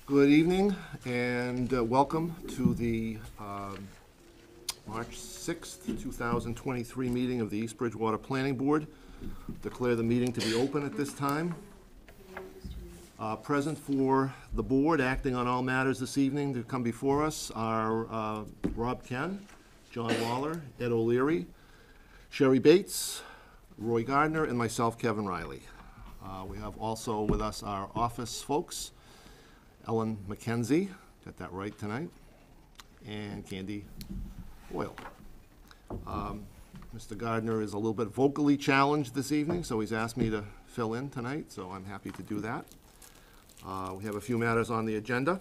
Good evening and welcome to the March 6th, 2023 meeting of the East Bridgewater Planning Board. Declare the meeting to be open at this time. Present for the board, acting on all matters this evening to come before us are Rob Ken, John Waller, Ed O'Leary, Sherry Bates, Roy Gardner, and myself, Kevin Riley. We have also with us our office folks, Ellen McKenzie, got that right tonight, and Candy Boyle. Mr. Gardner is a little bit vocally challenged this evening, so he's asked me to fill in tonight, so I'm happy to do that. We have a few matters on the agenda,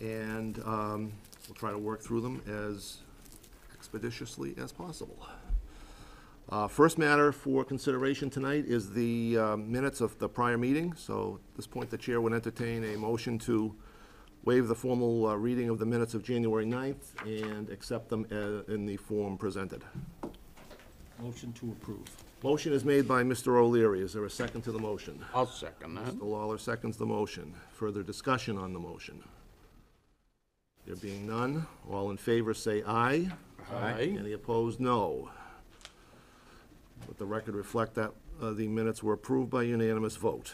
and we'll try to work through them as expeditiously as possible. First matter for consideration tonight is the minutes of the prior meeting. So at this point, the chair would entertain a motion to waive the formal reading of the minutes of January 9th and accept them in the form presented. Motion to approve. Motion is made by Mr. O'Leary. Is there a second to the motion? I'll second that. Mr. Lawler seconds the motion. Further discussion on the motion? There being none, all in favor say aye. Aye. Any opposed, no. Let the record reflect that the minutes were approved by unanimous vote.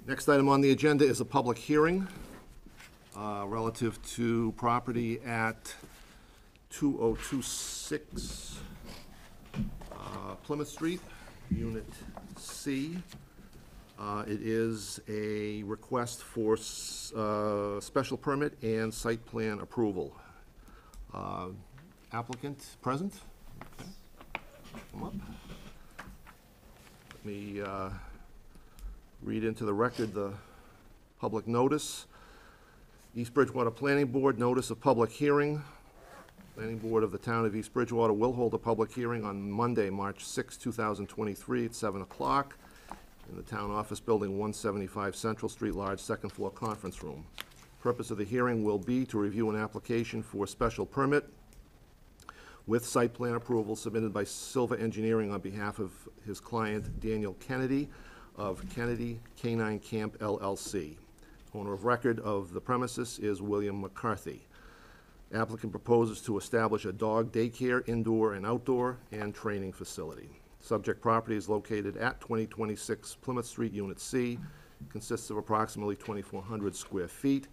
Next item on the agenda is a public hearing relative to property at 2026 Plymouth Street, Unit C. It is a request for special permit and site plan approval. Applicant present? Okay. Come up. Let me read into the record the public notice. East Bridgewater Planning Board, notice of public hearing. Planning Board of the Town of East Bridgewater will hold a public hearing on Monday, March 6, 2023 at 7 o'clock in the Town Office Building, 175 Central Street, large second floor conference room. Purpose of the hearing will be to review an application for special permit with site plan approval submitted by Silva Engineering on behalf of his client Daniel Kennedy of Kennedy Canine Camp LLC. Owner of record of the premises is William McCarthy. Applicant proposes to establish a dog daycare, indoor and outdoor, and training facility. Subject property is located at 2026 Plymouth Street, Unit C. Consists of approximately 2,400 square feet.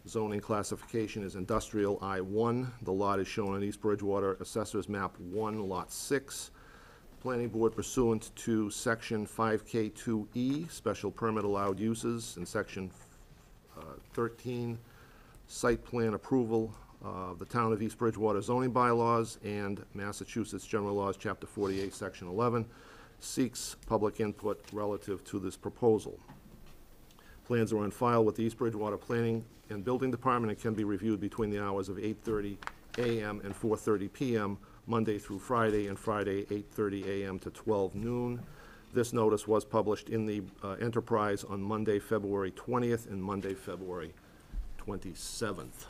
Zoning classification is industrial I-1. The lot is shown on East Bridgewater Assessor's Map 1, Lot 6. Planning Board pursuant to Section 5K2E, Special Permit Allowed Uses, and Section 13, Site Plan Approval of the Town of East Bridgewater zoning bylaws and Massachusetts General Laws, Chapter 48, Section 11, seeks public input relative to this proposal. Plans are on file with the East Bridgewater Planning and Building Department and can be reviewed between the hours of 8:30 a.m. and 4:30 p.m. Monday through Friday, and Friday 8:30 a.m. to 12 noon. This notice was published in the Enterprise on Monday, February 20th and Monday, February 27th.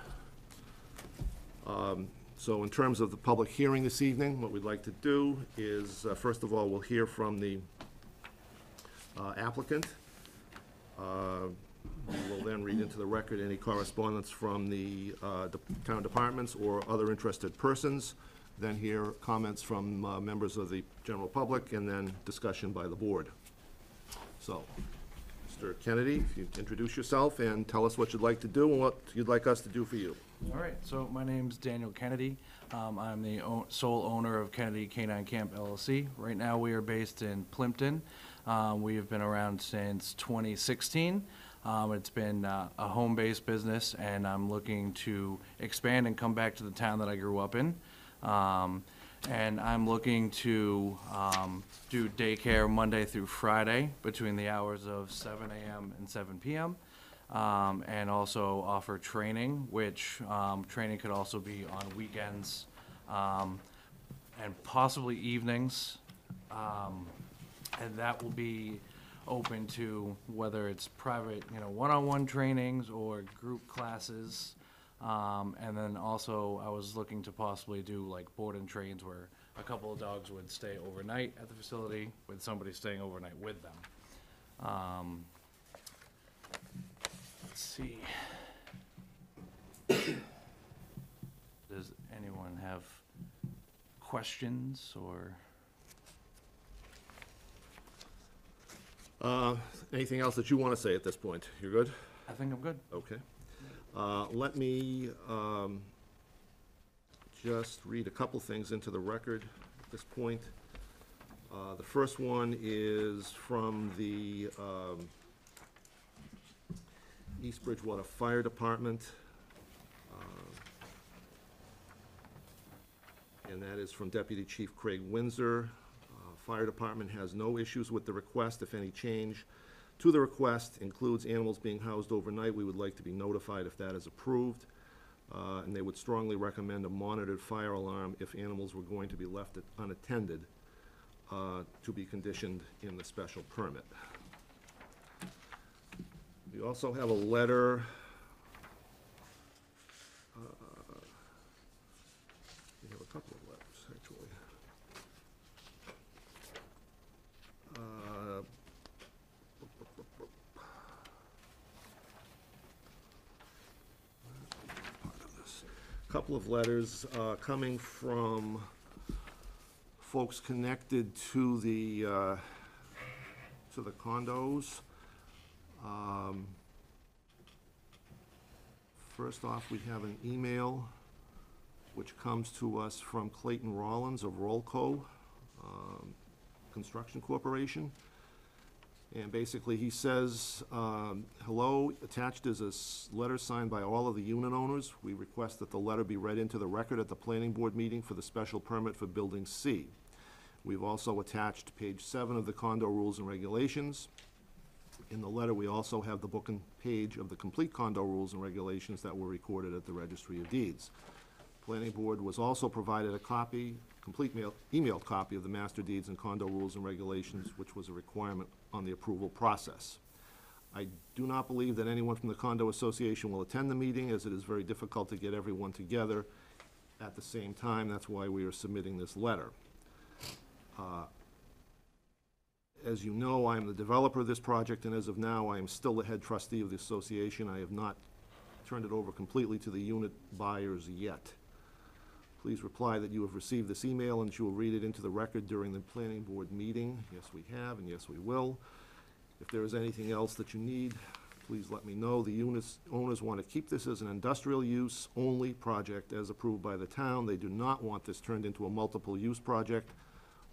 So in terms of the public hearing this evening, what we'd like to do is, first of all, we'll hear from the applicant. We will then read into the record any correspondence from the town departments or other interested persons, then hear comments from members of the general public, and then discussion by the board. So, Mr. Kennedy, if you introduce yourself and tell us what you'd like to do and what you'd like us to do for you. All right, so my name's Daniel Kennedy. I'm the sole owner of Kennedy Canine Camp LLC. Right now we are based in Plimpton. We have been around since 2016. It's been a home-based business, and I'm looking to expand and come back to the town that I grew up in. And I'm looking to do daycare Monday through Friday between the hours of 7 a.m. and 7 p.m. And also offer training, which training could also be on weekends and possibly evenings. And that will be open to whether it's private, one-on-one trainings or group classes. And then also I was looking to possibly do like board and trains where a couple of dogs would stay overnight at the facility with somebody staying overnight with them. see. Does anyone have questions or? Anything else that you want to say at this point? You're good? I think I'm good. Okay. Let me just read a couple things into the record at this point. The first one is from the East Bridgewater Fire Department. And that is from Deputy Chief Craig Windsor. Fire Department has no issues with the request. If any change to the request includes animals being housed overnight, we would like to be notified if that is approved. And they would strongly recommend a monitored fire alarm if animals were going to be left unattended, to be conditioned in the special permit. We also have a letter. We have a couple of letters, actually. Couple of letters coming from folks connected to the condos. First off, we have an email which comes to us from Clayton Rollins of Rollco Construction Corporation. And basically, he says, hello, attached is a letter signed by all of the unit owners. We request that the letter be read into the record at the planning board meeting for the special permit for Building C. We've also attached page 7 of the condo rules and regulations. In the letter, we also have the book and page of the complete condo rules and regulations that were recorded at the Registry of Deeds. Planning board was also provided a copy, emailed copy of the master deeds and condo rules and regulations, which was a requirement on the approval process. I do not believe that anyone from the condo association will attend the meeting, as it is very difficult to get everyone together at the same time. That's why we are submitting this letter. As you know, I am the developer of this project, and as of now, I am still the head trustee of the association. I have not turned it over completely to the unit buyers yet. Please reply that you have received this email and that you will read it into the record during the planning board meeting. Yes, we have, and yes, we will. If there is anything else that you need, please let me know. The unit's owners want to keep this as an industrial use only project as approved by the town. They do not want this turned into a multiple use project.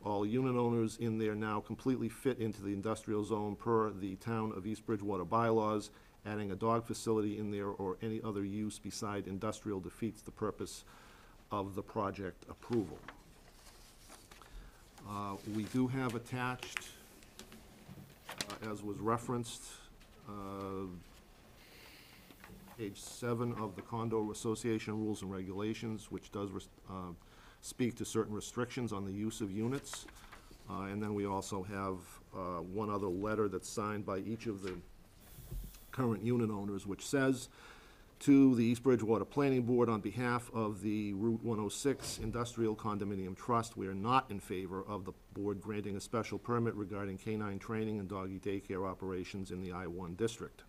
All unit owners in there now completely fit into the industrial zone per the town of East Bridgewater bylaws. Adding a dog facility in there or any other use beside industrial defeats the purpose of the project approval. We do have attached, as was referenced, page 7 of the Condo Association Rules and Regulations, which does speak to certain restrictions on the use of units. And then we also have one other letter that's signed by each of the current unit owners, which says, to the East Bridgewater Planning Board, on behalf of the Route 106 Industrial Condominium Trust, we are not in favor of the board granting a special permit regarding canine training and doggy daycare operations in the I-1 district,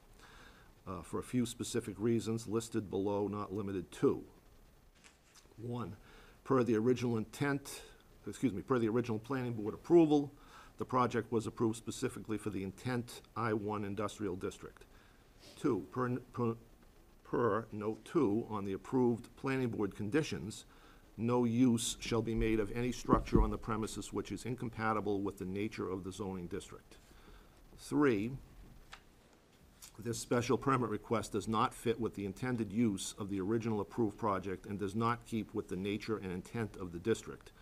for a few specific reasons listed below, not limited to. 1, per the original planning board approval, the project was approved specifically for the intent I-1 industrial district. 2, per note 2 on the approved planning board conditions, no use shall be made of any structure on the premises which is incompatible with the nature of the zoning district. 3, this special permit request does not fit with the intended use of the original approved project and does not keep with the nature and intent of the district.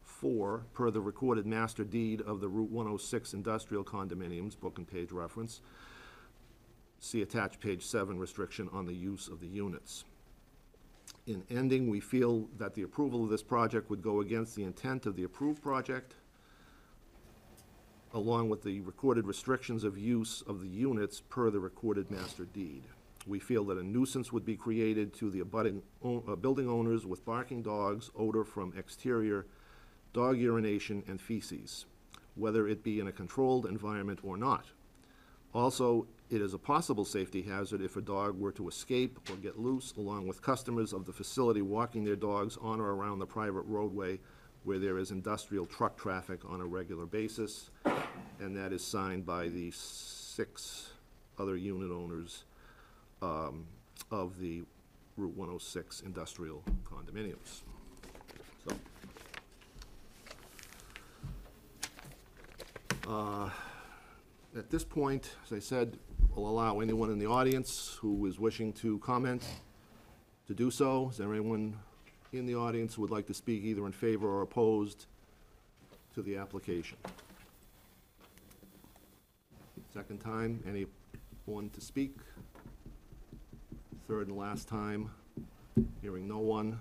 4, per the recorded master deed of the Route 106 industrial condominiums, book and page reference, see attached page 7 restriction on the use of the units. In ending, we feel that the approval of this project would go against the intent of the approved project, along with the recorded restrictions of use of the units per the recorded master deed. We feel that a nuisance would be created to the abutting building owners with barking dogs, odor from exterior, dog urination, and feces, whether it be in a controlled environment or not. Also, it is a possible safety hazard if a dog were to escape or get loose, along with customers of the facility walking their dogs on or around the private roadway where there is industrial truck traffic on a regular basis. And that is signed by the 6 other unit owners of the Route 106 industrial condominiums. So, at this point, as I said, we'll allow anyone in the audience who is wishing to comment to do so. Is there anyone in the audience who would like to speak either in favor or opposed to the application? Second time, anyone to speak? Third and last time, hearing no one,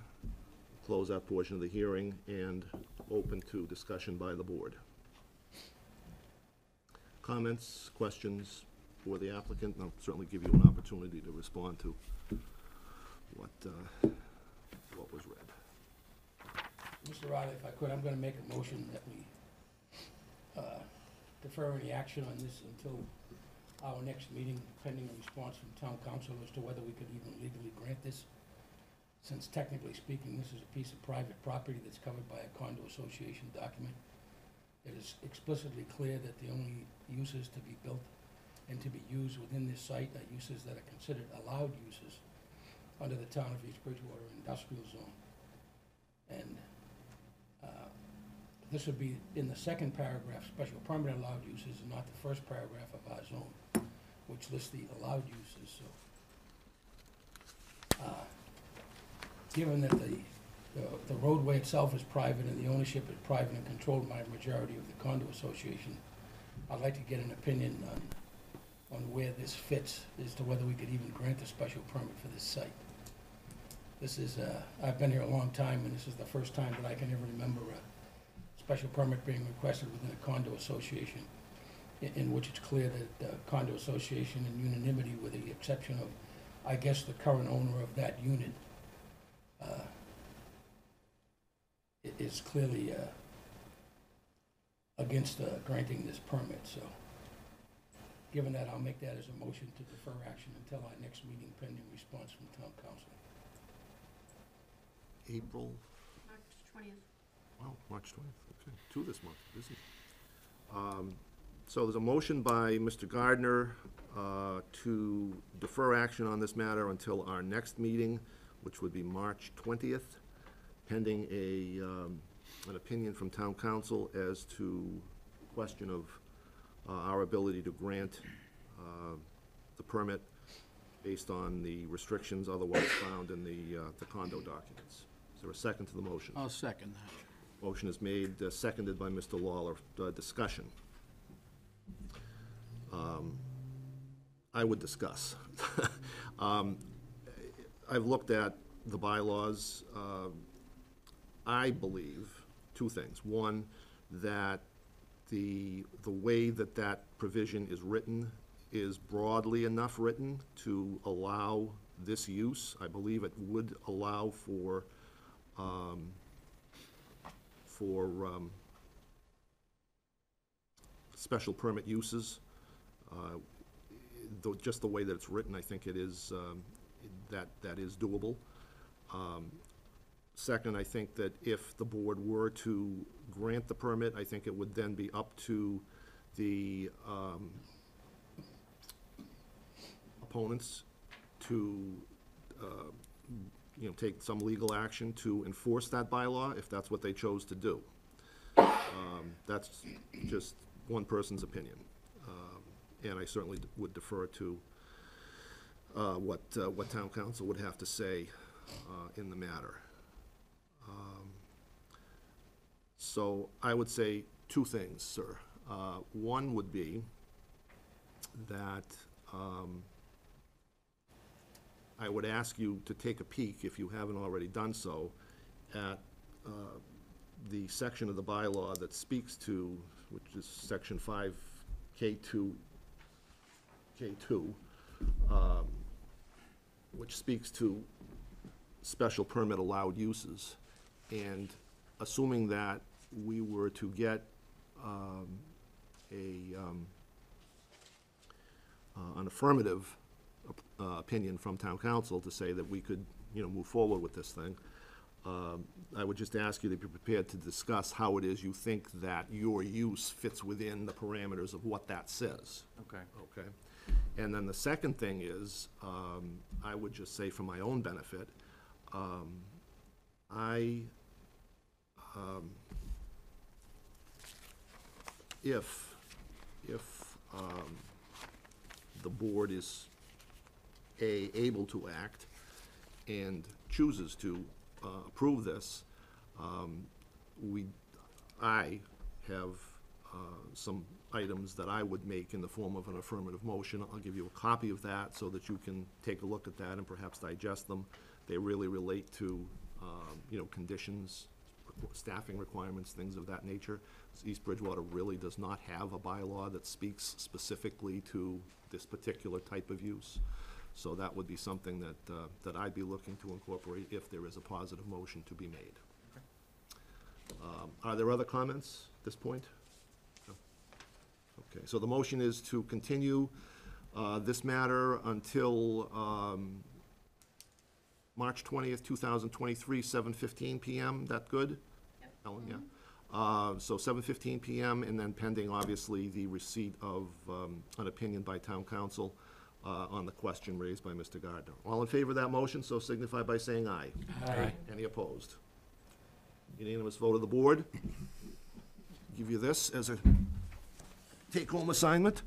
close that portion of the hearing and open to discussion by the board. Comments, questions for the applicant? I'll certainly give you an opportunity to respond to what was read. Mr. Riley, if I could, I'm gonna make a motion that we defer any action on this until our next meeting, pending a response from town council as to whether we could even legally grant this. Since technically speaking, this is a piece of private property that's covered by a condo association document. It is explicitly clear that the only uses to be built and to be used within this site are uses that are considered allowed uses under the town of East Bridgewater industrial zone. And this would be in the second paragraph, special permit allowed uses, and not the first paragraph of our zone, which lists the allowed uses, so. Given that the roadway itself is private and the ownership is private and controlled by a majority of the condo association, I'd like to get an opinion on where this fits as to whether we could even grant a special permit for this site. This is, I've been here a long time, and this is the first time that I can ever remember a special permit being requested within a condo association, in which it's clear that the condo association in unanimity, with the exception of, I guess, the current owner of that unit, it is clearly against granting this permit, so given that, I'll make that as a motion to defer action until our next meeting pending response from town council. April, March 20th. wow, March 20th, okay, 2 this month, busy. So there's a motion by Mr. Gardner to defer action on this matter until our next meeting, which would be March 20th, pending an opinion from town council as to question of our ability to grant the permit based on the restrictions otherwise found in the condo documents. Is there a second to the motion? I'll second that. Motion is made, seconded by Mr. Lawler. Discussion. I would discuss. I've looked at the bylaws. I believe 2 things. One, that the way that that provision is written is broadly enough written to allow this use. I believe it would allow for special permit uses. Just the way that it's written, I think it is, that is doable. Second, I think that if the board were to grant the permit, I think it would then be up to the opponents to, take some legal action to enforce that bylaw, if that's what they chose to do. That's just one person's opinion. And I certainly would defer to what town council would have to say in the matter. So I would say 2 things, sir. One would be that I would ask you to take a peek, if you haven't already done so, at the section of the bylaw that speaks to, which is section 5K2, which speaks to special permit allowed uses. And assuming that we were to get an affirmative opinion from town council to say that we could, move forward with this thing. I would just ask you to be prepared to discuss how it is you think that your use fits within the parameters of what that says. Okay. Okay? And then the second thing is, I would just say for my own benefit, if the board is able to act and chooses to approve this, I have some items that I would make in the form of an affirmative motion. I'll give you a copy of that so that you can take a look at that and perhaps digest them. They really relate to, conditions, staffing requirements, things of that nature. East Bridgewater really does not have a bylaw that speaks specifically to this particular type of use. So that would be something that I'd be looking to incorporate if there is a positive motion to be made. Are there other comments at this point? No? Okay, so the motion is to continue this matter until March 20th, 2023, 7:15 PM. That good? Yep. Ellen, yeah. So 7:15 PM, and then pending, obviously, the receipt of an opinion by town council on the question raised by Mr. Gardner. All in favor of that motion, so signify by saying aye. Aye. Any opposed? Unanimous vote of the board. Give you this as a take-home assignment,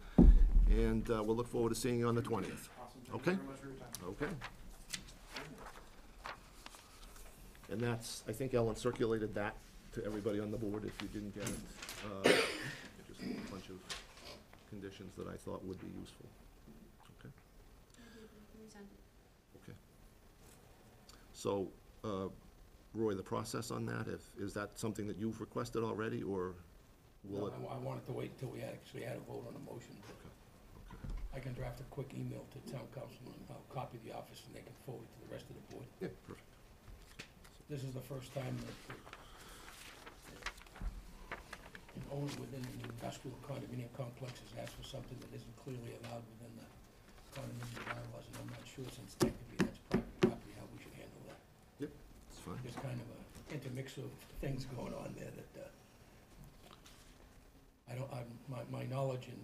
and we'll look forward to seeing you on the 20th. Okay? Okay. And that's, I think Ellen circulated that to everybody on the board if you didn't get it. Just a bunch of conditions that I thought would be useful. Okay? Okay. So, Roy, the process on that, is that something that you've requested already, or will No, it? I wanted to wait until we actually had a vote on the motion. Okay. I can draft a quick email to town council and I'll copy the office and they can forward it to the rest of the board. Yeah, perfect. This is the first time that an owner within an industrial condominium complex has asked for something that isn't clearly allowed within the condominium bylaws, and I'm not sure, since technically that's private property, how we should handle that. Yep, it's fine. There's kind of a intermix of things going on there that, my knowledge in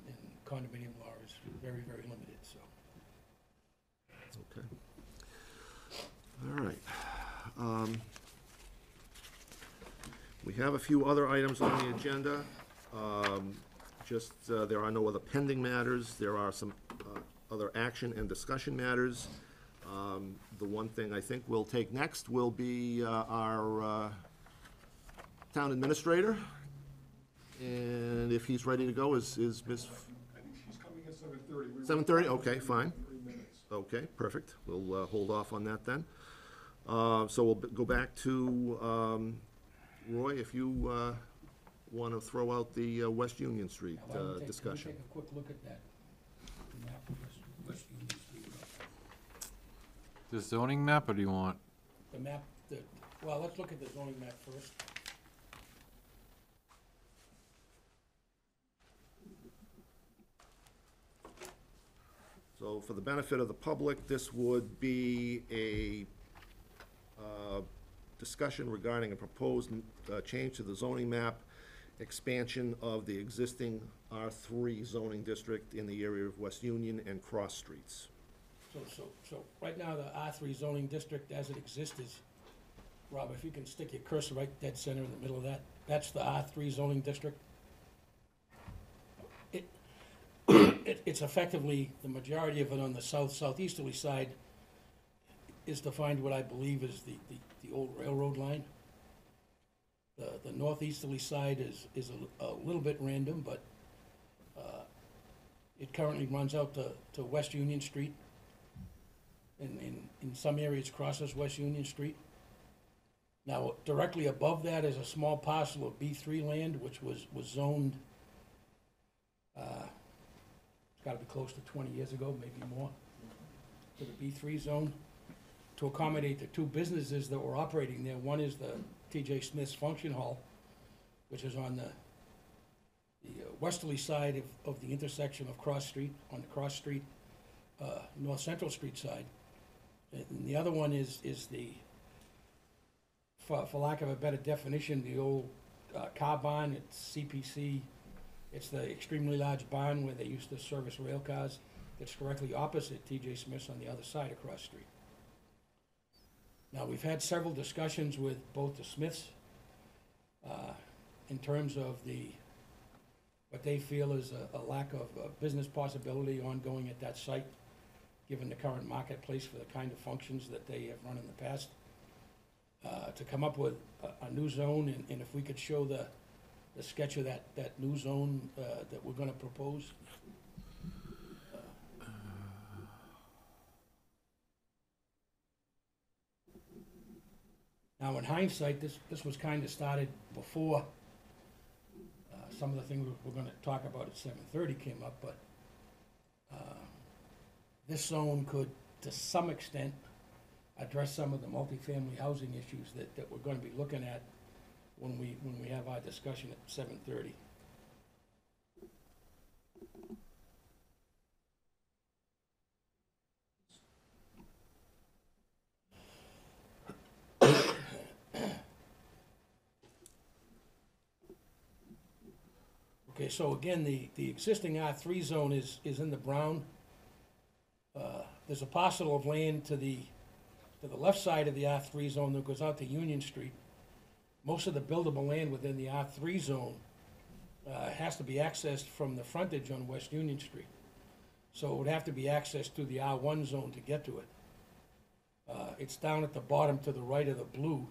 condominium law is very, very limited, so. Okay. All right. We have a few other items on the agenda. There are no other pending matters. There are some other action and discussion matters. The one thing I think we'll take next will be our town administrator. And if he's ready to go, is Ms. I think she's coming at 7:30. 7:30, okay, fine. 3 minutes. Okay, perfect. We'll hold off on that then. So we'll go back to Roy, if you want to throw out the West Union Street Now, why don't we take- discussion. Can we take a quick look at that map of West Union Street? The zoning map, or do you want? The map, well, let's look at the zoning map first. So for the benefit of the public, this would be a discussion regarding a proposed change to the zoning map, expansion of the existing R3 zoning district in the area of West Union and Cross Streets. So right now, the R3 zoning district as it exists is, Rob, if you can stick your cursor right dead center in the middle of that, that's the R3 zoning district. It's effectively, the majority of it on the southeasterly side is defined what I believe is the old railroad line. The northeasterly side is a little bit random, but it currently runs out to West Union Street. In some areas crosses West Union Street. Now, directly above that is a small parcel of B3 land, which was zoned, it's gotta be close to 20 years ago, maybe more, to the B3 zone, to accommodate the two businesses that were operating there. One is the TJ Smith's Function Hall, which is on the westerly side of the intersection of Cross Street, on the Cross Street North Central Street side. And the other one is the, for lack of a better definition, the old car barn. It's CPC. It's the extremely large barn where they used to service rail cars. That's directly opposite TJ Smith's on the other side across the street. Now, we've had several discussions with both the Smiths in terms of what they feel is a lack of business possibility ongoing at that site, given the current marketplace for the kind of functions that they have run in the past. To come up with a new zone, and if we could show the sketch of that new zone that we're gonna propose. Now, in hindsight, this was kind of started before some of the things we're gonna talk about at 7:30 came up, but this zone could, to some extent, address some of the multifamily housing issues that we're gonna be looking at when we have our discussion at 7:30. Okay, so again, the existing R3 zone is in the brown. There's a parcel of land to the left side of the R3 zone that goes out to Union Street. Most of the buildable land within the R3 zone has to be accessed from the frontage on West Union Street. So it would have to be accessed through the R1 zone to get to it. It's down at the bottom to the right of the blue,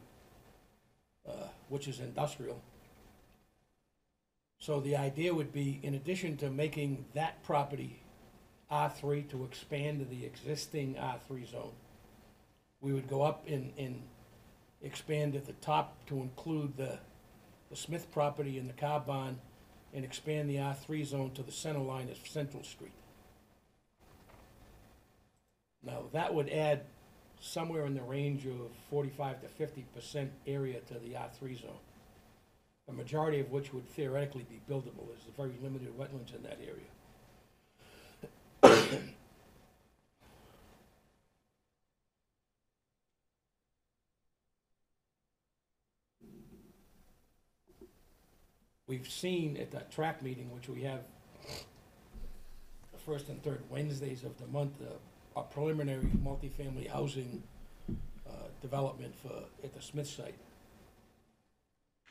which is industrial. So the idea would be, in addition to making that property R3 to expand to the existing R3 zone, we would go up and expand at the top to include the Smith property and the car barn, and expand the R3 zone to the center line of Central Street. Now, that would add somewhere in the range of 45 to 50% area to the R3 zone, the majority of which would theoretically be buildable. There's very limited wetlands in that area. We've seen at that track meeting, which we have the first and third Wednesdays of the month, a preliminary multifamily housing development at the Smith site,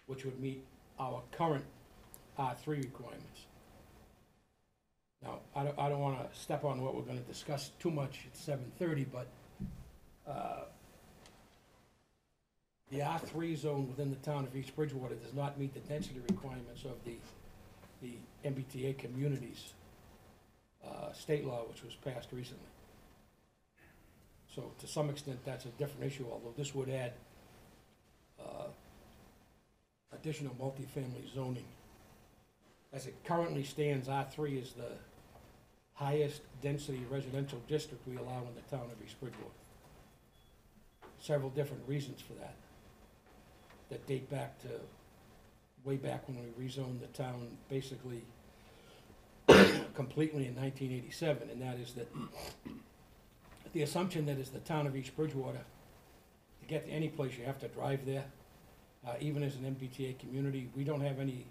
which would meet our current R3 requirements. Now, I don't want to step on what we're going to discuss too much at 7:30, but the R3 zone within the town of East Bridgewater does not meet the density requirements of the MBTA communities state law, which was passed recently. So to some extent, that's a different issue, although this would add additional multifamily zoning. As it currently stands, R3 is the highest density residential district we allow in the town of East Bridgewater. Several different reasons for that date back to way back when we rezoned the town basically completely in 1987, and that is that the assumption that is the town of East Bridgewater, to get to any place you have to drive there. Even as an MBTA community, we don't have any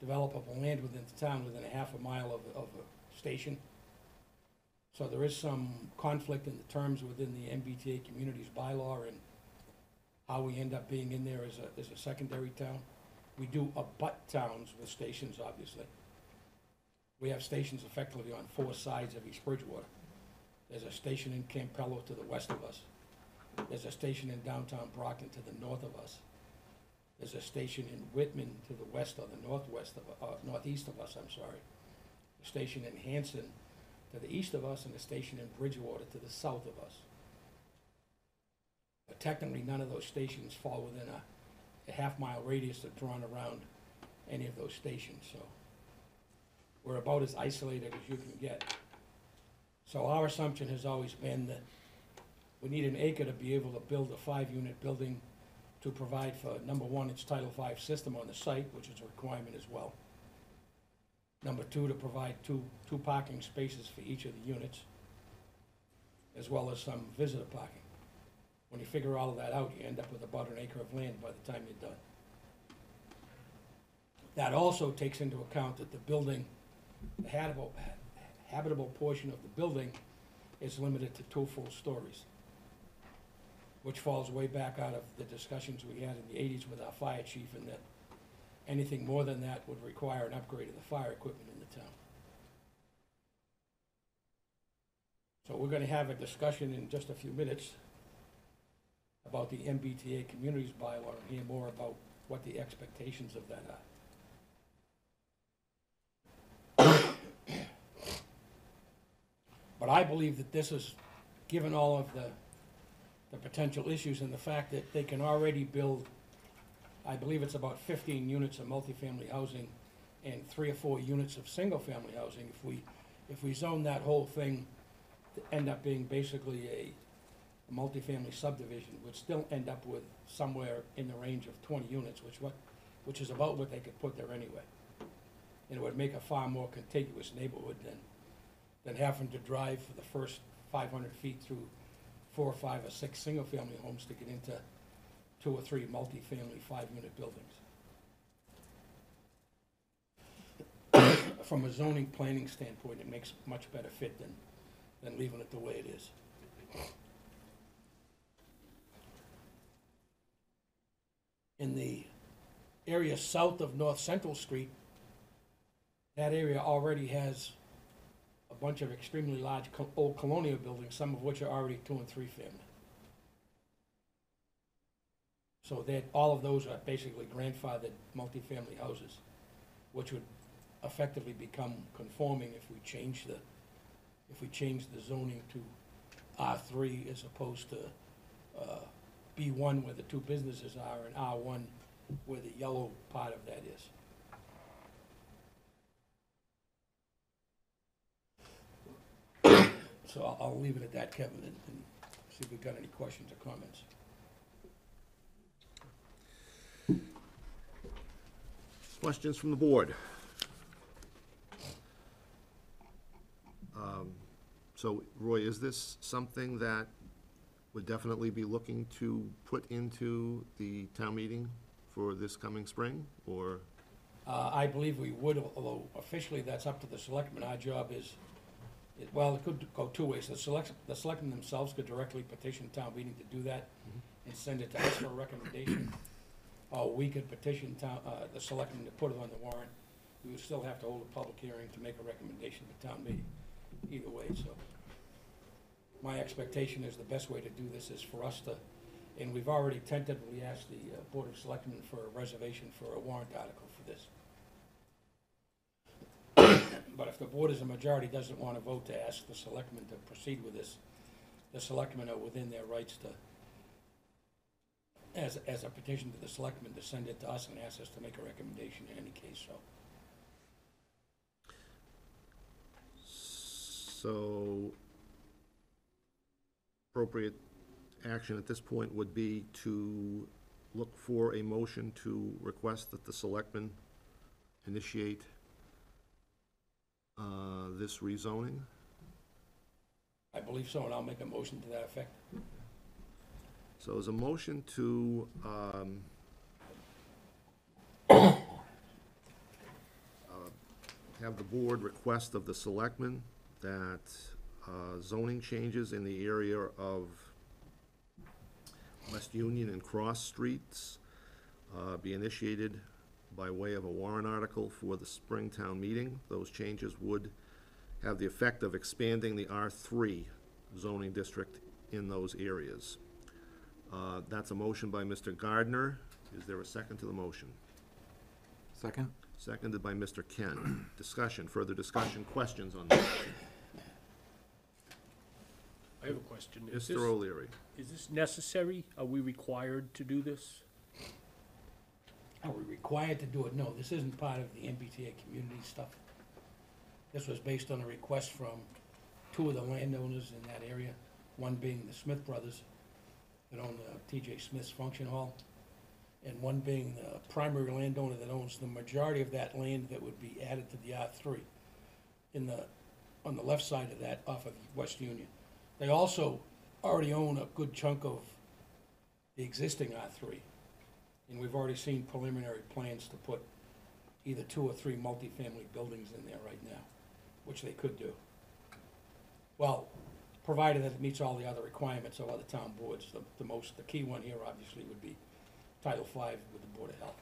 developable land within the town within a half a mile of a station. So there is some conflict in the terms within the MBTA community's bylaw and how we end up being in there as a secondary town. We do abut towns with stations, obviously. We have stations effectively on 4 sides of East Bridgewater. There's a station in Campello to the west of us. There's a station in downtown Brockton to the north of us. There's a station in Whitman to the west or the northeast of us, I'm sorry. A station in Hanson to the east of us, and a station in Bridgewater to the south of us. But technically, none of those stations fall within a half-mile radius of drawn around any of those stations, so we're about as isolated as you can get. So our assumption has always been that we need an acre to be able to build a 5-unit building to provide for, number one, its Title V system on the site, which is a requirement as well. Number two, to provide two parking spaces for each of the units. as well as some visitor parking. When you figure all of that out, you end up with about an acre of land by the time you're done. That also takes into account that the building, the habitable portion of the building is limited to 2 full stories, which falls way back out of the discussions we had in the 80s with our fire chief, and that anything more than that would require an upgrade of the fire equipment in the town. So we're gonna have a discussion in just a few minutes about the MBTA Communities bylaw and hear more about what the expectations of that are. But I believe that this is, given all of the potential issues and the fact that they can already build, I believe it's about 15 units of multifamily housing and 3 or 4 units of single-family housing, if we zone that whole thing to end up being basically a multifamily subdivision, would still end up with somewhere in the range of 20 units, which is about what they could put there anyway. And it would make a far more contiguous neighborhood than having to drive for the first 500 feet through 4 or 5 or 6 single-family homes to get into 2 or 3 multifamily 5-unit buildings. From a zoning planning standpoint, it makes much better fit than leaving it the way it is. In the area south of North Central Street, that area already has a bunch of extremely large old colonial buildings, some of which are already 2 and 3 family. So that all of those are basically grandfathered multifamily houses, which would effectively become conforming if we change the zoning to R3 as opposed to B1 where the 2 businesses are and R1 where the yellow part of that is. So I'll leave it at that, Kevin, and see if we've got any questions or comments. Questions from the board? So, Roy, is this something that would definitely be looking to put into the town meeting for this coming spring, or? I believe we would, although officially that's up to the selectmen. Our job is, well, it could go 2 ways. The selectmen themselves could directly petition town meeting to do that and send it to us for a recommendation. Or we could petition the selectmen to put it on the warrant. We would still have to hold a public hearing to make a recommendation to town meeting, either way, so. My expectation is the best way to do this is for us to, and we've already tentatively asked the Board of Selectmen for a reservation for a warrant article for this. But if the board as a majority doesn't want to vote to ask the selectmen to proceed with this, the selectmen are within their rights to, as a petition to the selectmen, to send it to us and ask us to make a recommendation in any case, so. So, appropriate action at this point would be to look for a motion to request that the selectmen initiate this rezoning. I believe so, and I'll make a motion to that effect. So there's a motion to have the board request of the selectmen that zoning changes in the area of West Union and Cross Streets be initiated by way of a warrant article for the spring town meeting. Those changes would have the effect of expanding the R3 zoning district in those areas. That's a motion by Mr. Gardner. Is there a second to the motion? Second? Seconded by Mr. Ken. Discussion, further discussion, questions on that? I have a question. Mr. O'Leary. Is this necessary? Are we required to do this? Are we required to do it? No, this isn't part of the MBTA community stuff. This was based on a request from 2 of the landowners in that area, one being the Smith brothers that own the T.J. Smith's Function Hall, and one being the primary landowner that owns the majority of that land that would be added to the R3 on the left side of that off of West Union. They also already own a good chunk of the existing R3. And we've already seen preliminary plans to put either 2 or 3 multifamily buildings in there right now, which they could do. Well, provided that it meets all the other requirements of other town boards. The key one here obviously would be Title V with the Board of Health.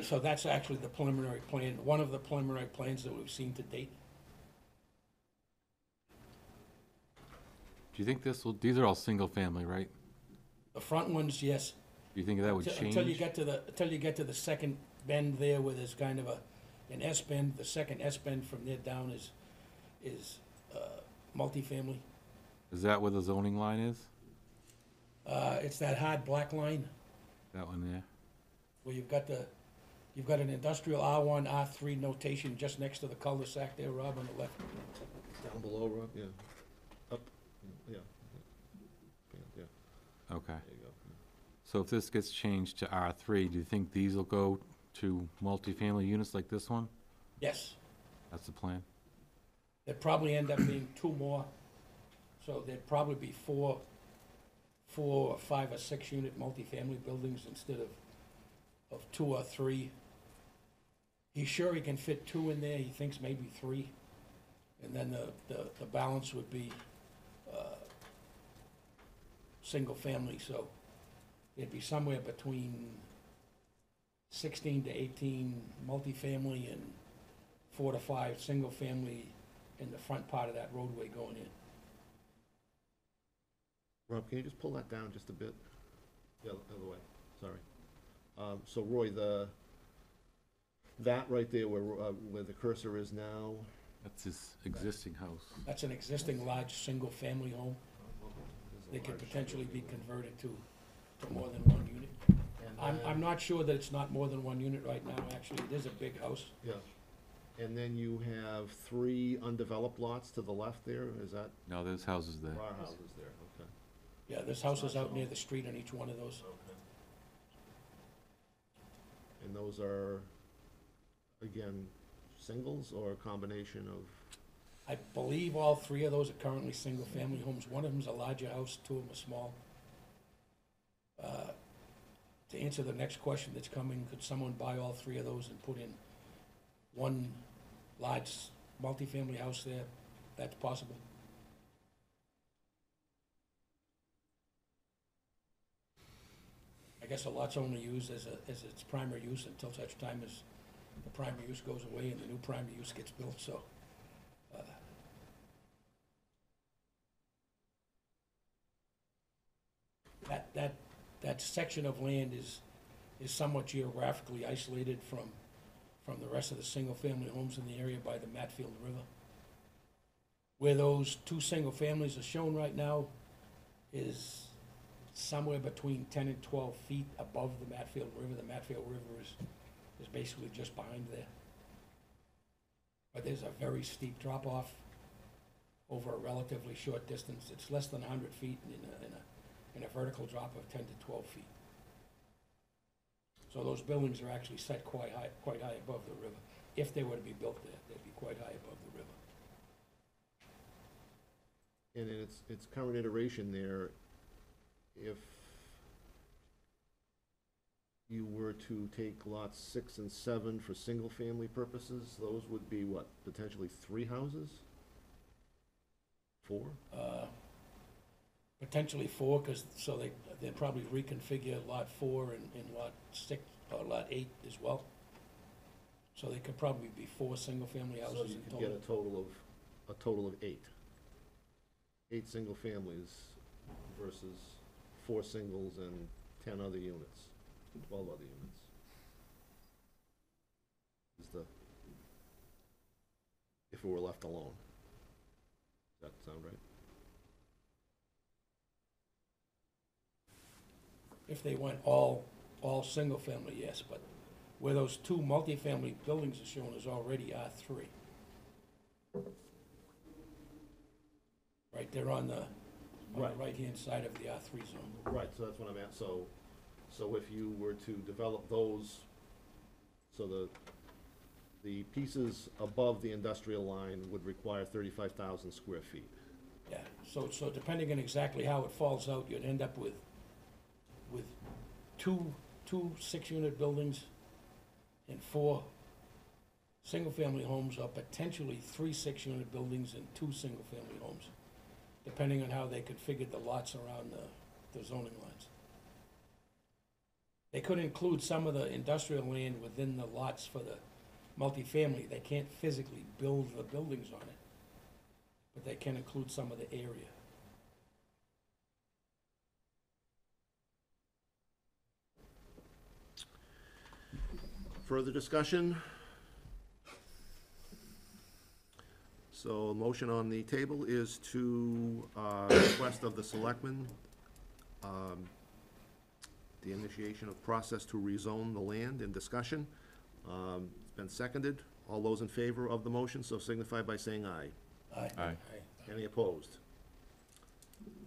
So that's actually the preliminary plan, one of the preliminary plans that we've seen to date. Do you think these are all single family, right? The front ones, yes. Do you think that would change? Until you get to the second bend there where there's kind of an S bend, the second S bend from there down is multifamily. Is that where the zoning line is? It's that hard black line That one there? where you've got an industrial R1, R3 notation just next to the cul-de-sac there, Rob, on the left. Down below, Rob, yeah. Up, yeah. Yeah, Okay. there you go. So if this gets changed to R3, do you think these will go to multifamily units like this one? Yes, That's the plan? there'd probably end up being 2 more, so there'd probably be 4 or 5 or 6 unit multifamily buildings instead of 2 or 3. He's sure he can fit 2 in there, he thinks maybe 3, and then the balance would be single family, so it'd be somewhere between 16 to 18 multifamily and 4 to 5 single family in the front part of that roadway going in. Rob, can you just pull that down just a bit? The other way, sorry. So Roy, that right there where the cursor is now, That's his existing house. That's an existing large single-family home. is a They could large- potentially be converted to more than 1 unit. And I'm not sure that it's not more than 1 unit right now, actually. It is a big house. Yeah, and then you have 3 undeveloped lots to the left there, is that? No, there's houses there. There are houses there, okay. Yeah, there's houses out near the street on each one of those. And those are, again, singles or a combination of? I believe all 3 of those are currently single-family homes. One of them's a larger house, 2 of them are small. To answer the next question that's coming, could someone buy all 3 of those and put in one large multifamily house there? That's possible. I guess a lot's only used as its primary use until such time as the primary use goes away and the new primary use gets built, so. That section of land is somewhat geographically isolated from the rest of the single-family homes in the area by the Matfield River. Where those 2 single families are shown right now is somewhere between 10 and 12 feet above the Matfield River. The Matfield River is basically just behind there. But there's a very steep drop-off over a relatively short distance. It's less than 100 feet in a vertical drop of 10 to 12 feet. So those buildings are actually set quite high above the river. If they were to be built there, they'd be quite high above the river. And in its current iteration there, if you were to take lots 6 and 7 for single-family purposes, those would be what, potentially 3 houses? 4? Potentially 4, because, so they'd probably reconfigure lot 4 and lot 6, or lot 8 as well. So they could probably be 4 single-family So houses you in could get total. a total of 8. 8 single families versus 4 singles and 10 other units, 12 other units. If it were left alone. Does that sound right? If they went all single-family, yes, but where those 2 multifamily buildings are shown is already R3. Right, they're on the Right. right-hand side of the R3 zone. Right, so that's what I'm at, so So if you were to develop those, so the pieces above the industrial line would require 35,000 square feet. Yeah, so depending on exactly how it falls out, you'd end up with two 6-unit buildings and 4 single-family homes, or potentially 3 6-unit buildings and 2 single-family homes, depending on how they configured the lots around the zoning lines. They could include some of the industrial land within the lots for the multifamily. They can't physically build the buildings on it, but they can include some of the area. Further discussion? So a motion on the table is to request of the selectmen the initiation of process to rezone the land in discussion. It's been seconded. All those in favor of the motion, so signify by saying aye. Aye. Any opposed?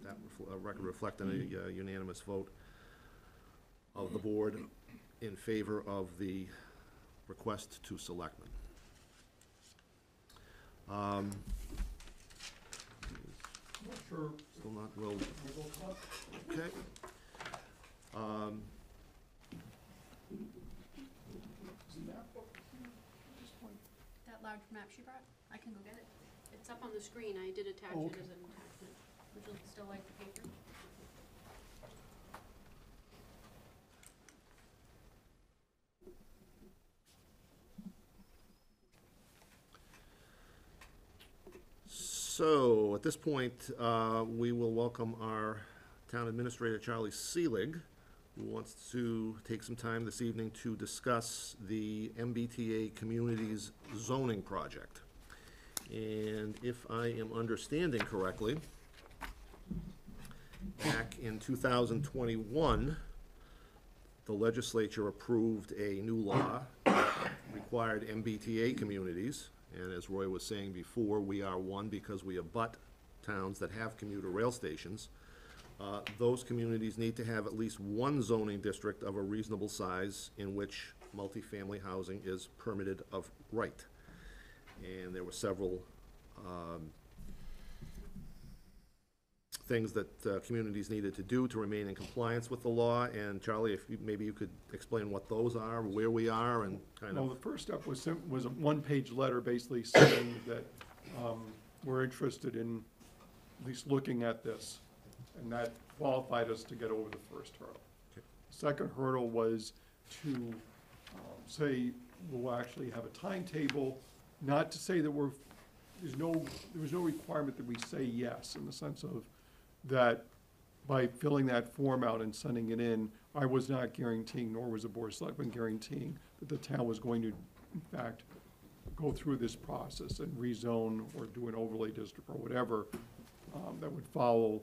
That record reflecting a unanimous vote of the board in favor of the request to selectmen. Not sure. Still not real, okay. Is the map up here at this point? That large map she brought, I can go get it. It's up on the screen, I did attach Oh, it okay. as an attachment. Would you still like the paper? So, at this point, we will welcome our town administrator, Charlie Seelig, who wants to take some time this evening to discuss the MBTA Communities zoning project. And if I am understanding correctly, back in 2021, the legislature approved a new law that required MBTA communities. And as Roy was saying before, we are one because we abut towns that have commuter rail stations. Those communities need to have at least one zoning district of a reasonable size in which multifamily housing is permitted of right. And there were several things that communities needed to do to remain in compliance with the law. And Charlie, if maybe you could explain what those are, where we are, and kind Well, of. the first step was a one-page letter basically saying that we're interested in at least looking at this, and that qualified us to get over the first hurdle. Okay. Second hurdle was to say we'll actually have a timetable, not to say that there was no requirement that we say yes, in the sense of that by filling that form out and sending it in, I was not guaranteeing, nor was the Board of Selectmen guaranteeing, that the town was going to, in fact, go through this process and rezone or do an overlay district or whatever that would follow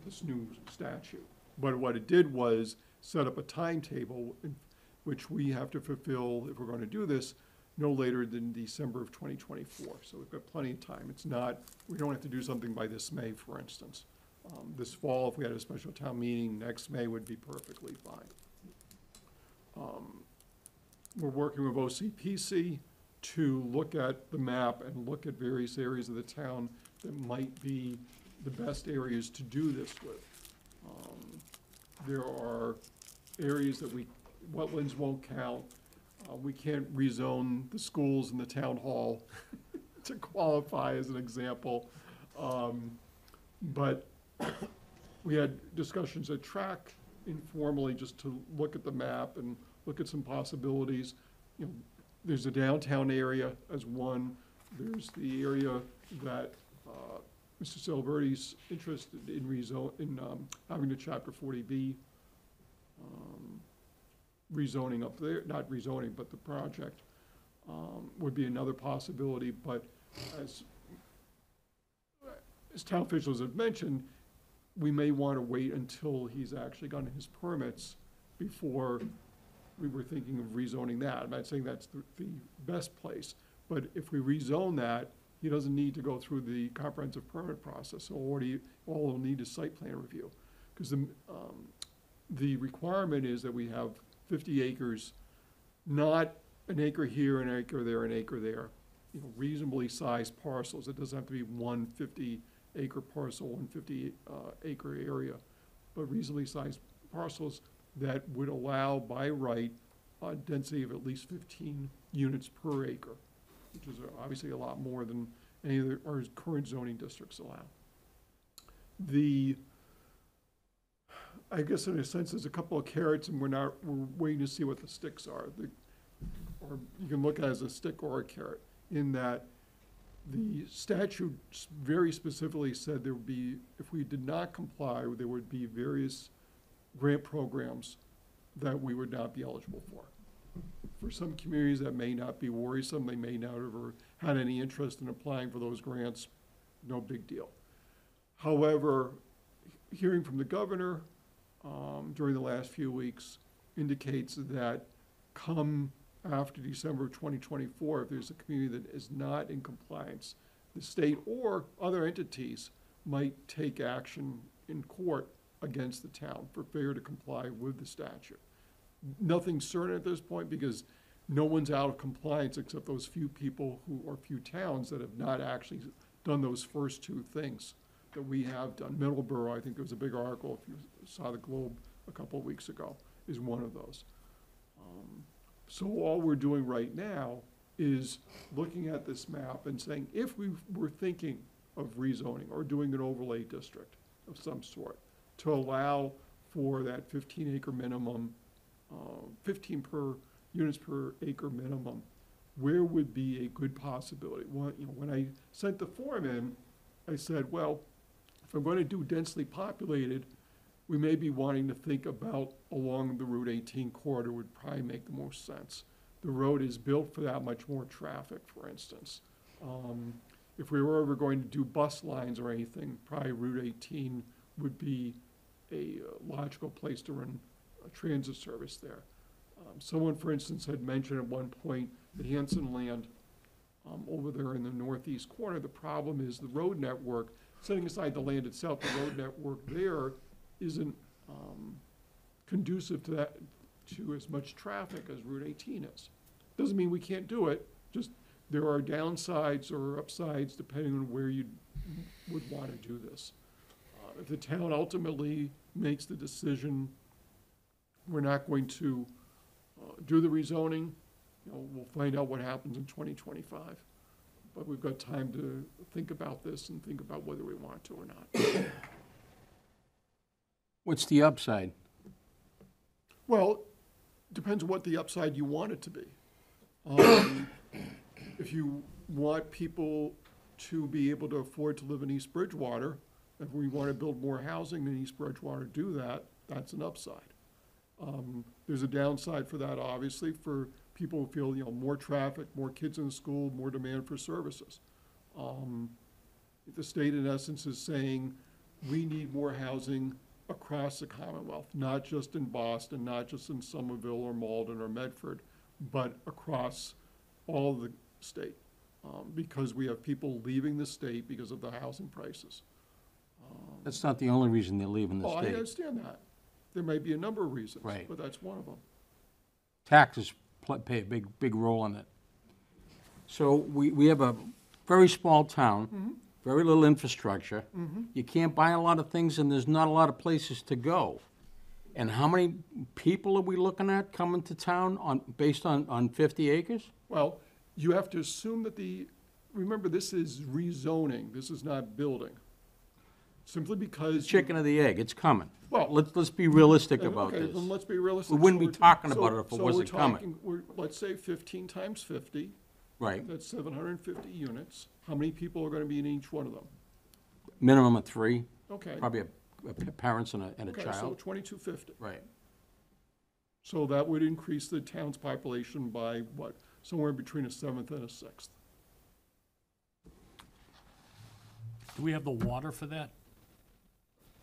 this new statute. But what it did was set up a timetable in which we have to fulfill, if we're going to do this, no later than December of 2024. So we've got plenty of time. It's not, we don't have to do something by this May, for instance. This fall, if we had a special town meeting, next May would be perfectly fine. We're working with OCPC to look at the map and look at various areas of the town that might be the best areas to do this with. There are areas that wetlands won't count. We can't rezone the schools and the town hall to qualify as an example. But we had discussions at TRAC informally just to look at the map and look at some possibilities. You know, there's a downtown area as one. There's the area that Mr. Celebrity's interested in having the Chapter 40B rezoning up there, not rezoning, but the project would be another possibility. But as town officials have mentioned, we may want to wait until he's actually gotten his permits before we were thinking of rezoning that. I'm not saying that's the best place, but if we rezone that, he doesn't need to go through the comprehensive permit process. So all he'll need is site plan review. Because the requirement is that we have 50 acres, not an acre here, an acre there, an acre there. You know, reasonably sized parcels. It doesn't have to be one 50-acre parcel, one 50-acre area, but reasonably sized parcels that would allow by right a density of at least 15 units per acre, which is obviously a lot more than any of our current zoning districts allow. I guess in a sense, there's a couple of carrots, and we're waiting to see what the sticks are. Or you can look at it as a stick or a carrot, in that the statute very specifically said there would be, if we did not comply, there would be various grant programs that we would not be eligible for. For some communities, that may not be worrisome. They may not have ever had any interest in applying for those grants. No big deal. However, hearing from the governor during the last few weeks indicates that come after December of 2024, if there's a community that is not in compliance, the state or other entities might take action in court against the town for failure to comply with the statute. Nothing's certain at this point because no one's out of compliance except those few people or few towns that have not actually done those first two things that we have done. Middleborough, I think there was a big article, if you saw the Globe a couple of weeks ago, is one of those. So all we're doing right now is looking at this map and saying, if we were thinking of rezoning or doing an overlay district of some sort to allow for that 15-acre minimum, 15 units per acre minimum, where would be a good possibility? Well, you know, when I sent the form in, I said, well, if I'm going to do densely populated, we may be wanting to think about along the Route 18 corridor would probably make the most sense. The road is built for that much more traffic, for instance. If we were ever going to do bus lines or anything, probably Route 18 would be a logical place to run a transit service there. Someone, for instance, had mentioned at one point the Hanson Land over there in the northeast corner. The problem is the road network, setting aside the land itself, the road network there isn't conducive to as much traffic as Route 18 is. Doesn't mean we can't do it, just there are downsides or upsides depending on where you would want to do this. If the town ultimately makes the decision, we're not going to do the rezoning, you know, we'll find out what happens in 2025. But we've got time to think about this and think about whether we want to or not. What's the upside? Well, depends what the upside you want it to be. If you want people to be able to afford to live in East Bridgewater, if we want to build more housing in East Bridgewater, do that, that's an upside. There's a downside for that, obviously, for people who feel, you know, more traffic, more kids in school, more demand for services. The state, in essence, is saying we need more housing across the Commonwealth, not just in Boston, not just in Somerville or Malden or Medford, but across all of the state, because we have people leaving the state because of the housing prices. That's not the only reason they're leaving the Oh, I state. understand that. There may be a number of reasons, Right. but that's one of them. Taxes play a big role in it. So we have a very small town, very little infrastructure. You can't buy a lot of things, and there's not a lot of places to go. And how many people are we looking at coming to town based on 50 acres? Well, you have to assume that remember, this is rezoning, this is not building. Simply because. Chicken or the egg, it's coming. Well- Let's be realistic about Okay, this. then let's be realistic. We wouldn't be So we're- talking about it if it so wasn't we're coming. talking- let's say 15 times 50, Right, that's 750 units. How many people are gonna be in each one of them? minimum of 3, Okay. probably parents and a Okay, so child. 2250. Right. So that would increase the town's population by what? Somewhere between a seventh and a sixth. Do we have the water for that?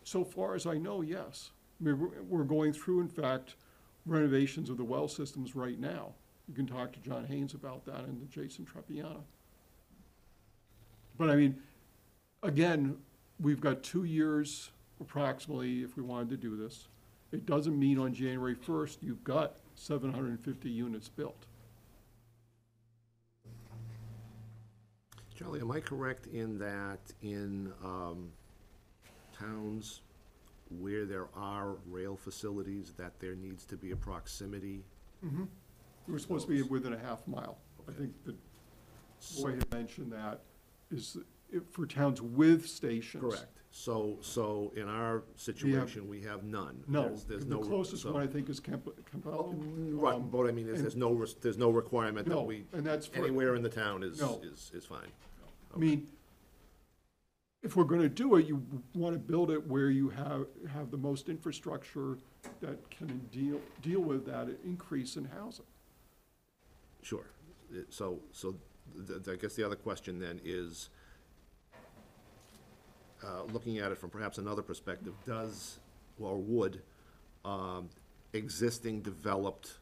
So far as I know, yes. I mean, we're going through, in fact, renovations of the well systems right now. You can talk to John Haynes about that and to Jason Trepiano. But I mean, again, we've got 2 years approximately if we wanted to do this. it doesn't mean on January 1st, you've got 750 units built. Charlie, am I correct in that in towns where there are rail facilities, that there needs to be a proximity? We're supposed to be within a half mile. I Okay. think that Roy had mentioned that is for towns with stations. Correct. So in our situation, we have none. No, There's the no. closest so- one I think is Campbell. Right, but what I mean is, there's no requirement that No, we, and that's for. anywhere in the town is No. fine. I mean, if we're gonna do it, you wanna build it where you have the most infrastructure that can deal with that increase in housing. Sure. So I guess the other question then is, looking at it from perhaps another perspective, does, or would, existing developed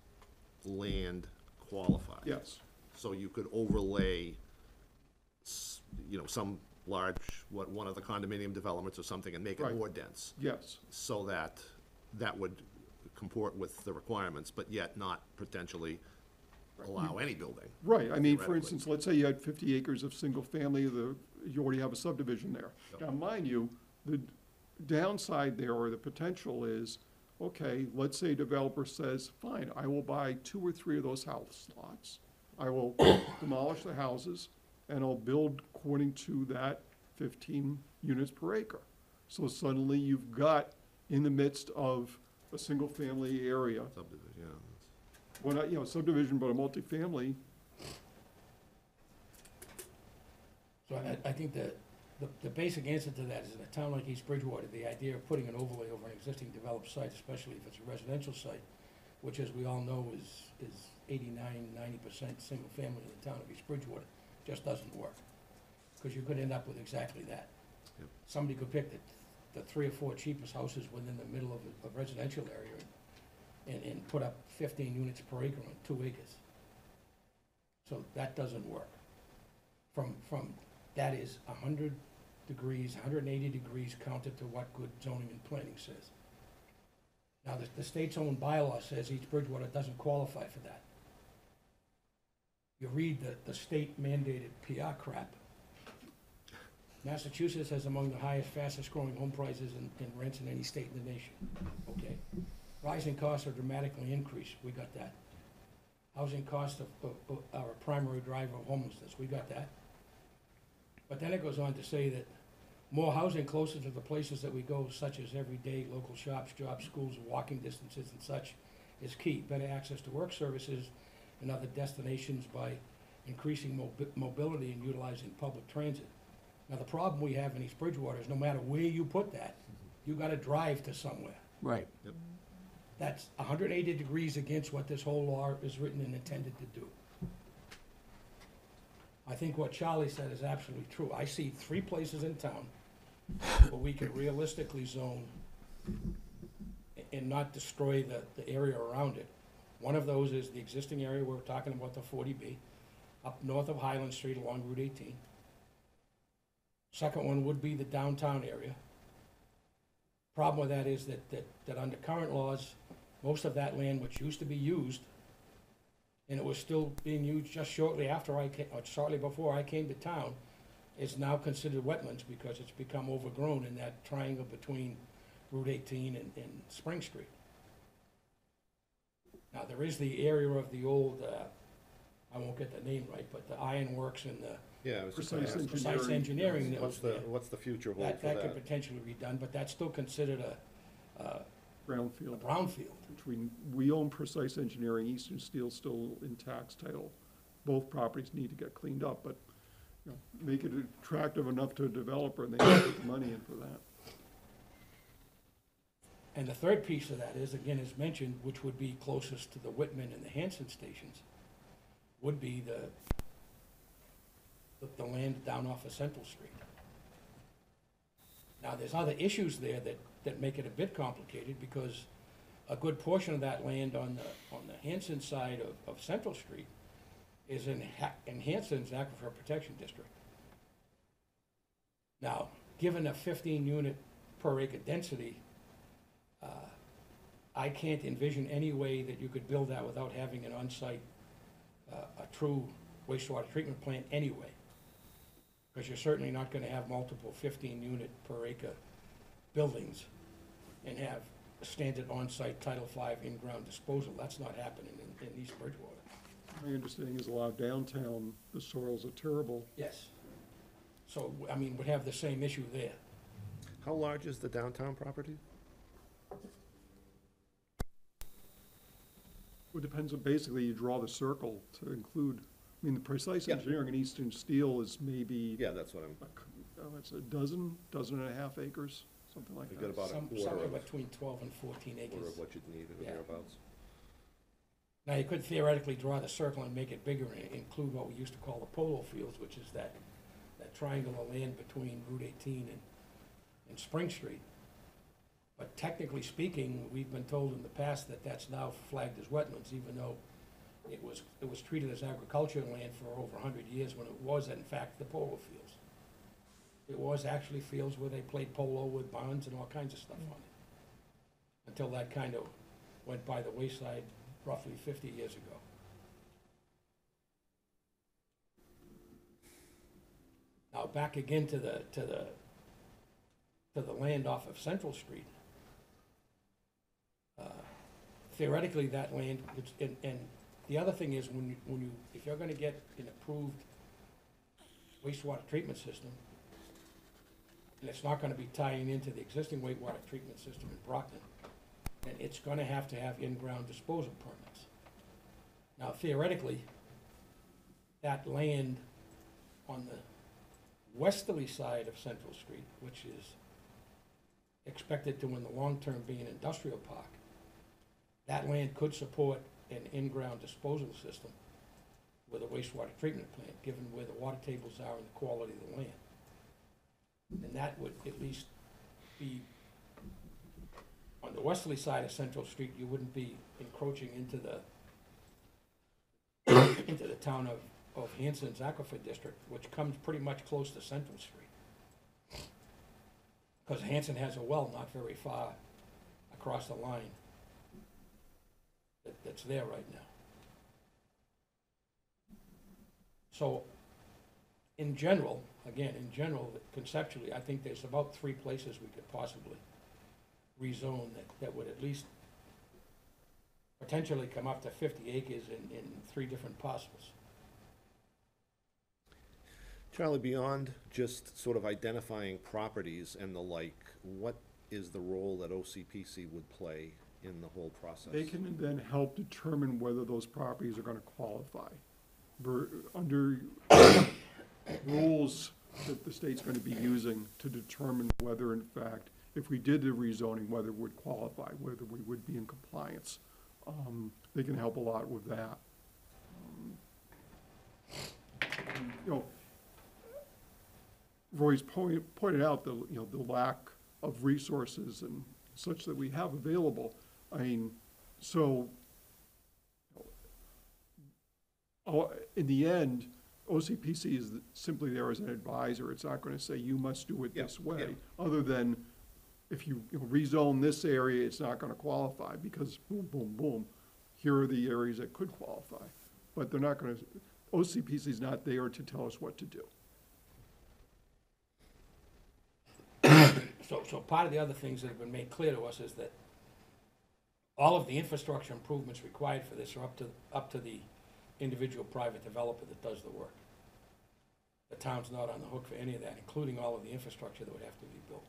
land qualify? Yes, So you could overlay, some large, one of the condominium developments or something, and make it Right. more dense, yes, so that that would comport with the requirements, but yet not potentially allow any building. right. I mean, for Theoretically. instance, let's say you had 50 acres of single family, you already have a subdivision there. Yep. Now, mind you, the downside there, or the potential is, okay, let's say a developer says, fine, I will buy 2 or 3 of those house lots. I will demolish the houses, and I'll build according to that 15 units per acre. So suddenly you've got, in the midst of a single-family area, Subdivision, yeah. well, not, subdivision, but a multifamily, So I think the basic answer to that is in a town like East Bridgewater, the idea of putting an overlay over an existing developed site, especially if it's a residential site, which as we all know is 89–90% single family in the town of East Bridgewater, just doesn't work. Because you could end up with exactly that. Yep. Somebody could pick the 3 or 4 cheapest houses within the middle of a residential area and put up 15 units per acre on 2 acres. So that doesn't work. From that is 100 degrees, 180 degrees counter to what good zoning and planning says. Now, the state's own bylaw says East Bridgewater doesn't qualify for that. You read the state mandated PR crap. Massachusetts has among the highest, fastest growing home prices and rents in any state in the nation, okay? Rising costs are dramatically increased, we got that. Housing costs are a primary driver of homelessness, we got that. But then it goes on to say that more housing closer to the places that we go, such as everyday local shops, jobs, schools, walking distances and such, is key. Better access to work services and other destinations by increasing mobility and utilizing public transit. Now, the problem we have in East Bridgewater is no matter where you put that, you gotta drive to somewhere. Right. That's 180 degrees against what this whole law is written and intended to do. I think what Charlie said is absolutely true. I see 3 places in town where we can realistically zone and not destroy the area around it. One of those is the existing area we're talking about, the 40B, up north of Highland Street along Route 18. Second one would be the downtown area. Problem with that is that under current laws, most of that land which used to be used, and it was still being used just shortly after or shortly before I came to town, is now considered wetlands because it's become overgrown in that triangle between Route 18 and Spring Street. Now, there is the area of the old, I won't get the name right, but the iron works and the Yeah, I was just Precise gonna ask, precise engineering that was there. what's the future hold for That could that? potentially be done, but that's still considered a brownfield, brownfield. which we own Precise Engineering, Eastern Steel's still in tax title. Both properties need to get cleaned up, but, make it attractive enough to a developer, and they can put the money in for that. And the third piece of that is, again, as mentioned, which would be closest to the Whitman and the Hanson stations, would be the land down off of Central Street. Now, there's other issues there that make it a bit complicated, because a good portion of that land on the Hanson side of Central Street is in Hanson's Aquifer Protection District. Now, given a 15 unit per acre density I can't envision any way that you could build that without having an on-site, a true wastewater treatment plant anyway. Because you're certainly not gonna have multiple 15-unit per acre buildings and have a standard on-site Title V in-ground disposal. That's not happening in East Bridgewater. My understanding is a lot of downtown, the soils are terrible. Yes. So, I mean, we'd have the same issue there. How large is the downtown property? It depends on, basically, you draw the circle to include, I mean, the precise Yeah. engineering in Eastern Steel is maybe, Yeah, that's what I'm, it's a dozen and a half acres, something like you that. got about a Somewhere quarter between 12 and 14 of acres. what you'd need or Yeah. thereabouts. Now, you could theoretically draw the circle and make it bigger and include what we used to call the polo fields, which is that triangular land between Route 18 and Spring Street. But technically speaking, we've been told in the past that that's now flagged as wetlands, even though it was treated as agricultural land for over 100 years when it was in fact the polo fields. It was actually fields where they played polo with barns and all kinds of stuff on it. Until that kind of went by the wayside roughly 50 years ago. Now, back again to the land off of Central Street. Theoretically, that land, and the other thing is, if you're gonna get an approved wastewater treatment system, and it's not gonna be tying into the existing wastewater treatment system in Brockton, then it's gonna have to have in-ground disposal permits. Now, theoretically, that land on the westerly side of Central Street, which is expected to, in the long term, be an industrial park, that land could support an in-ground disposal system with a wastewater treatment plant, given where the water tables are and the quality of the land. And that would at least be, on the westerly side of Central Street, you wouldn't be encroaching into the town of Hanson's Aquifer District, which comes pretty much close to Central Street. Because Hanson has a well not very far across the line that's there right now. So, in general, conceptually, I think there's about 3 places we could possibly rezone that would at least potentially come up to 50 acres in 3 different parcels. Charlie, beyond just sort of identifying properties and the like, what is the role that OCPC would play in the whole process? They can then help determine whether those properties are gonna qualify. Under rules that the state's gonna be using to determine whether, in fact, if we did the rezoning, whether it would qualify, whether we would be in compliance. They can help a lot with that. Roy's pointed out the lack of resources and such that we have available. I mean, so, in the end, OCPC is simply there as an advisor. It's not gonna say, you must do it this way. Other than, if you rezone this area, it's not gonna qualify, because boom, boom, boom, here are the areas that could qualify. But they're not gonna, OCPC is not there to tell us what to do. So part of the other things that have been made clear to us is that all of the infrastructure improvements required for this are up to the individual private developer that does the work. The town's not on the hook for any of that, including all of the infrastructure that would have to be built,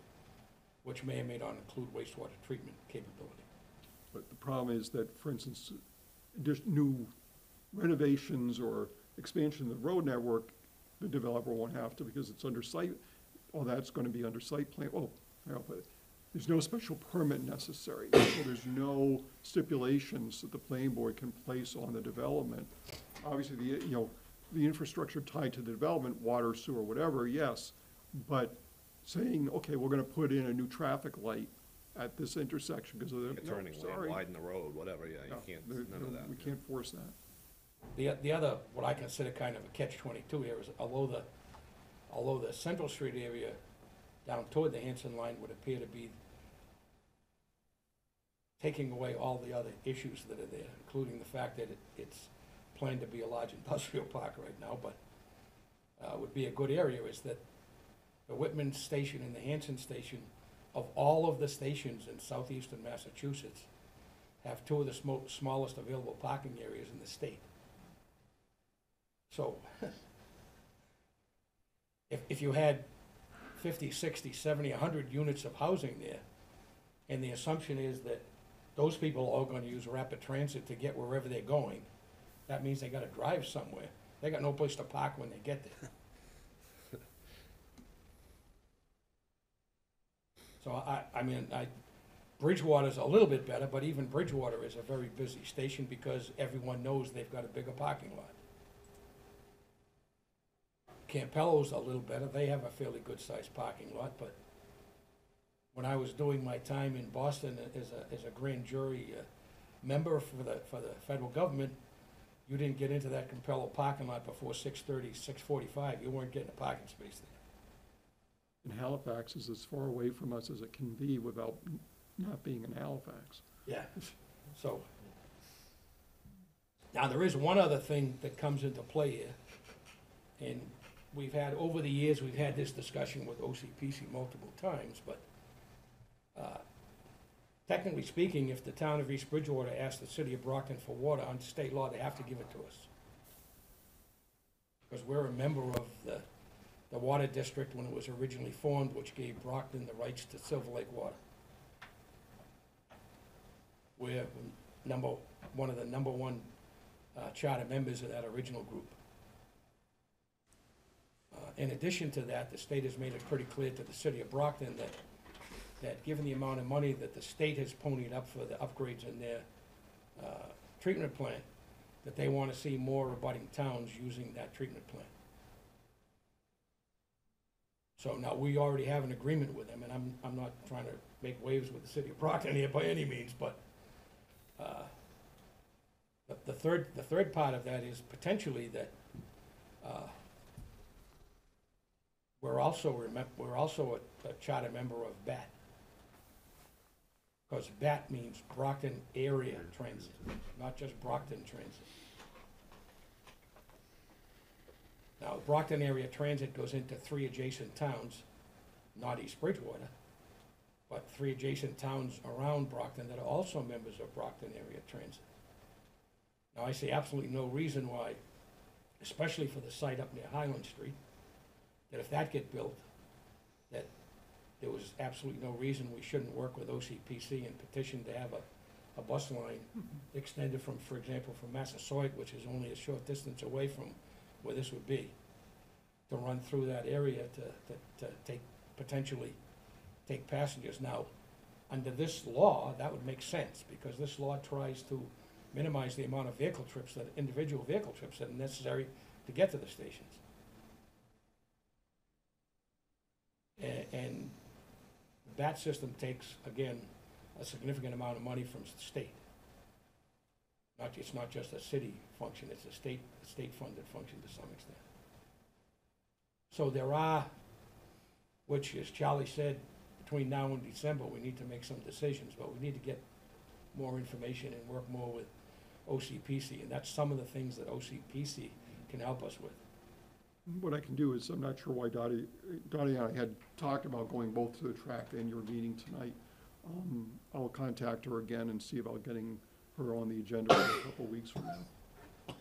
which may or may not include wastewater treatment capability. But the problem is that, for instance, just new renovations or expansion of the road network, the developer won't have to, because it's under site, well, that's gonna be under site plan, there's no special permit necessary, so there's no stipulations that the planning board can place on the development. Obviously, the infrastructure tied to the development, water, sewer, whatever, yes, but saying, okay, we're gonna put in a new traffic light at this intersection because of the, Like a turning lane, widen the road, whatever, yeah, you can't, none of that. We can't force that. The other, what I consider kind of a catch-22 here is, although the Central Street area down toward the Hanson line would appear to be taking away all the other issues that are there, including the fact that it's planned to be a large industrial park right now, but would be a good area, is that the Whitman Station and the Hanson Station, of all of the stations in southeastern Massachusetts, have two of the smallest available parking areas in the state. So, if you had 50, 60, 70, 100 units of housing there, and the assumption is that those people are all gonna use rapid transit to get wherever they're going, that means they gotta drive somewhere. They got no place to park when they get there. So Bridgewater's a little bit better, but even Bridgewater is a very busy station because everyone knows they've got a bigger parking lot. Campello's a little better, they have a fairly good-sized parking lot, but when I was doing my time in Boston as a grand jury member for the federal government, you didn't get into that Campello parking lot before 6:30, 6:45, you weren't getting a parking space there. And Halifax is as far away from us as it can be without not being in Halifax. Yeah, so. Now, there is one other thing that comes into play here, and over the years, we've had this discussion with OCPC multiple times, but technically speaking, if the town of East Bridgewater asks the city of Brockton for water, under state law, they have to give it to us. Because we're a member of the water district when it was originally formed, which gave Brockton the rights to Silver Lake water. We're one of the number one charter members of that original group. In addition to that, the state has made it pretty clear to the city of Brockton that given the amount of money that the state has ponied up for the upgrades in their treatment plant, that they want to see more abutting towns using that treatment plant. So now, we already have an agreement with them, and I'm not trying to make waves with the city of Brockton here by any means, but the third part of that is potentially that we're also a charter member of BAT. Because BAT means Brockton Area Transit, not just Brockton Transit. Now, Brockton Area Transit goes into 3 adjacent towns, not East Bridgewater, but 3 adjacent towns around Brockton that are also members of Brockton Area Transit. Now, I see absolutely no reason why, especially for the site up near Highland Street, that if that get built, that there was absolutely no reason we shouldn't work with OCPC and petition to have a bus line extended from, for example, from Massasoit, which is only a short distance away from where this would be, to run through that area to potentially take passengers. Now, under this law, that would make sense, because this law tries to minimize the amount of individual vehicle trips that are necessary to get to the stations. And the BAT system takes, again, a significant amount of money from the state. It's not just a city function, it's a state-funded function to some extent. So there are, which, as Charlie said, between now and December, we need to make some decisions, but we need to get more information and work more with OCPC, and that's some of the things that OCPC can help us with. What I can do is, I'm not sure why Dottie and I had talked about going both to the track and your meeting tonight. I'll contact her again and see about getting her on the agenda for a couple weeks from now.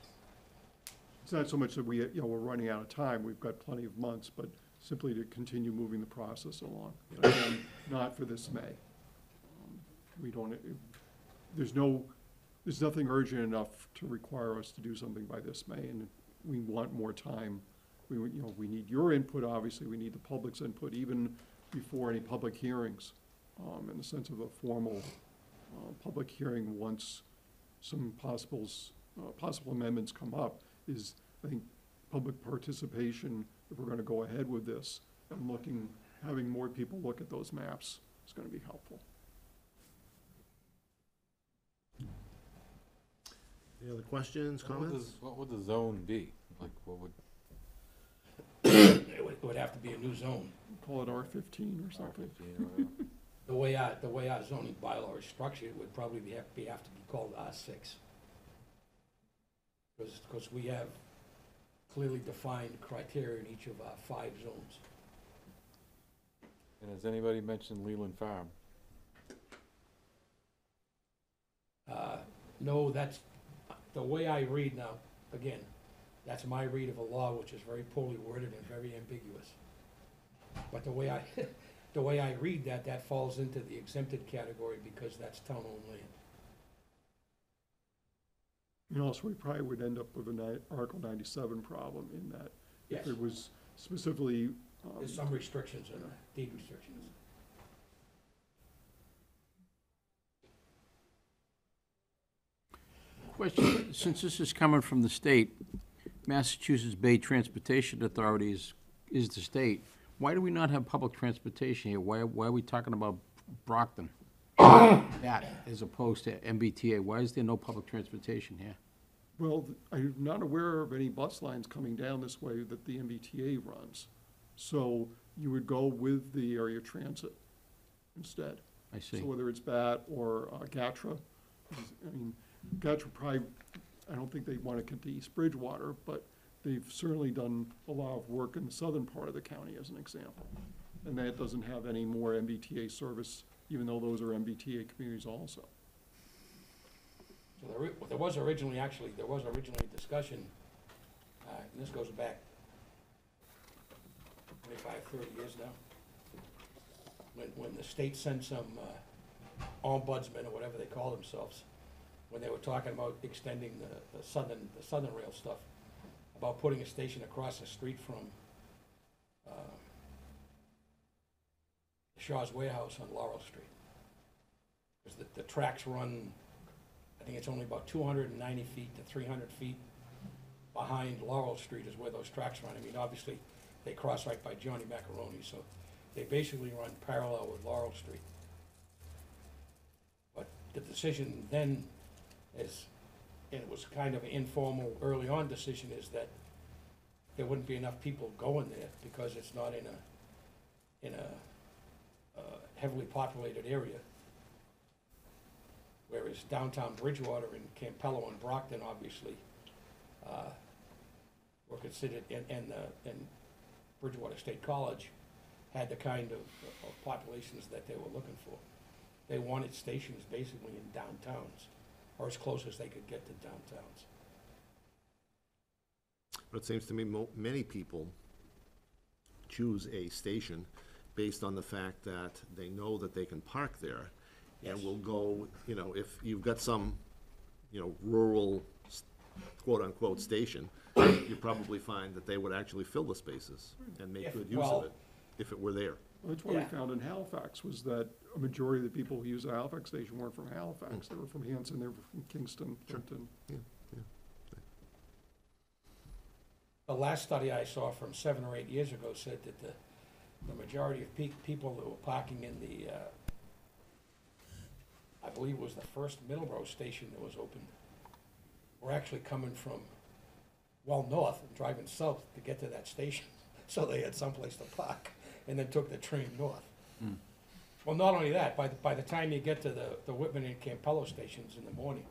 It's not so much that we're running out of time, we've got plenty of months, but simply to continue moving the process along. But again, not for this May. There's nothing urgent enough to require us to do something by this May, and we want more time. We need your input, obviously, we need the public's input, even before any public hearings, in the sense of a formal public hearing once some possible amendments come up, is, I think, public participation, if we're gonna go ahead with this, and having more people look at those maps is gonna be helpful. Any other questions, comments? What would the zone be? Like, what would? It would have to be a new zone. Call it R15 or something. R15 or whatever. The way our zoning bylaw is structured, it would probably have to be called R6. Because we have clearly defined criteria in each of our 5 zones. And has anybody mentioned Leland Farm? No, that's, the way I read now, again, that's my read of a law, which is very poorly worded and very ambiguous. But the way I, the way I read that, that falls into the exempted category because that's town-owned land. And also, we probably would end up with an Article 97 problem in that Yes, if it was specifically, there's some restrictions in there, deed restrictions. Question, since this is coming from the state, Massachusetts Bay Transportation Authority is the state. Why do we not have public transportation here? Why are we talking about Brockton? That, as opposed to MBTA, why is there no public transportation here? well, I'm not aware of any bus lines coming down this way that the MBTA runs. So you would go with the area transit instead. I see. So whether it's BAT or GATRA, I mean, GATRA probably, I don't think they want to get to East Bridgewater, but they've certainly done a lot of work in the southern part of the county as an example. And that doesn't have any more MBTA service, even though those are MBTA communities also. So there was originally a discussion, and this goes back 25, 30 years now, when the state sent some ombudsmen, or whatever they call themselves, when they were talking about extending the southern rail stuff, about putting a station across the street from Shaw's Warehouse on Laurel Street. Because the tracks run, I think it's only about 290 feet to 300 feet behind Laurel Street is where those tracks run. I mean, obviously, they cross right by Johnny Macaroni, so they basically run parallel with Laurel Street. But the decision then is, and it was kind of an informal, early on decision, is that there wouldn't be enough people going there because it's not in a heavily populated area. Whereas downtown Bridgewater and Campello and Brockton, obviously, were considered, and Bridgewater State College had the kind of populations that they were looking for. They wanted stations basically in downtowns, or as close as they could get to downtowns. But it seems to me many people choose a station based on the fact that they know that they can park there and Yes. will go, you know, if you've got some, you know, rural quote-unquote station, you probably find that they would actually fill the spaces and make If- good use well- of it if it were there. Well, that's what we Yeah. found in Halifax, was that a majority of the people who use the Halifax station weren't from Halifax. They were from Hanson, they were from Kingston, Clinton. The last study I saw from 7 or 8 years ago said that the majority of people that were parking in the, I believe it was the first Middleborough station that was opened, were actually coming from well north and driving south to get to that station, so they had someplace to park, and then took the train north. Well, not only that, by the time you get to the Whitman and Campello stations in the morning,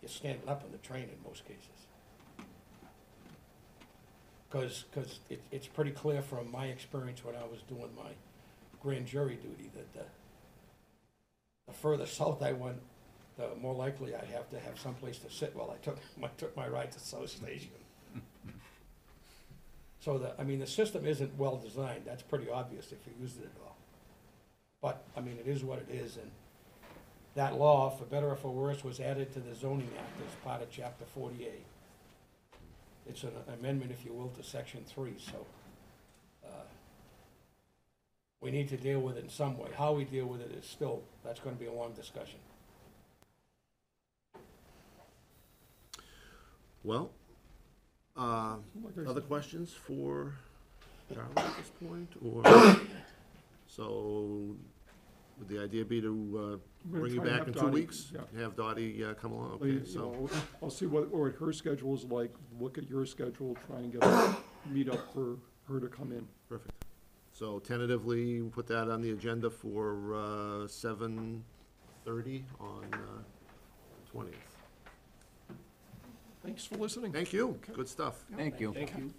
you're standing up on the train in most cases. Because it's pretty clear from my experience when I was doing my grand jury duty that the further south I went, the more likely I'd have to have someplace to sit while I took my ride to South Station. So the system isn't well designed, that's pretty obvious if you use it at all. But, I mean, it is what it is, and that law, for better or for worse, was added to the zoning act as part of chapter 48. It's an amendment, if you will, to section 3, so we need to deal with it in some way. How we deal with it is still, that's gonna be a long discussion. Well, Like I other said, questions for Charlie at this point, or? So, would the idea be to I'm gonna bring you try and back have in 2 Dottie- weeks? yeah. Have Dottie come along, You okay, so, know, I'll see what her schedule is like, look at your schedule, try and get a meet up for her to come in. perfect. So tentatively, we'll put that on the agenda for 7:30 on 20th. Thanks for listening. Thank you, good stuff. Thank you. Thank you.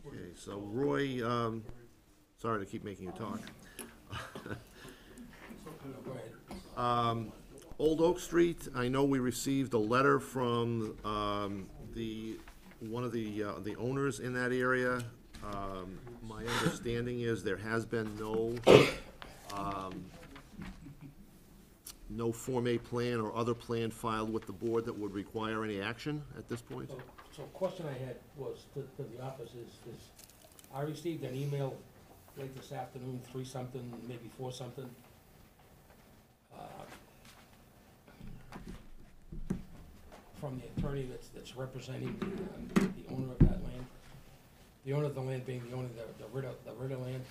Okay, so Roy, sorry to keep making you talk. Go ahead. Old Oak Street, I know we received a letter from one of the owners in that area. My understanding is there has been no Form A plan or other plan filed with the board that would require any action at this point? So question I had was to the office is, I received an email late this afternoon, 3-something, maybe 4-something. From the attorney that's representing the owner of that land. The owner of the land being the owner of the Ritter land.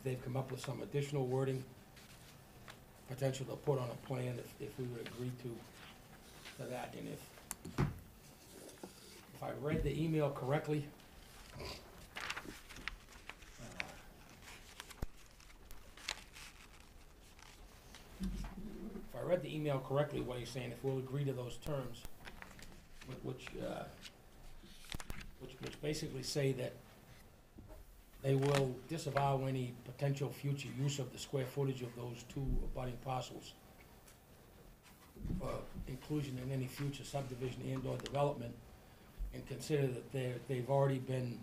They've come up with some additional wording, potential to put on a plan if we would agree to that. And if I read the email correctly, what he's saying, if we'll agree to those terms, which basically say that they will disavow any potential future use of the square footage of those two abutting parcels for inclusion in any future subdivision and/or development, and consider that they've already been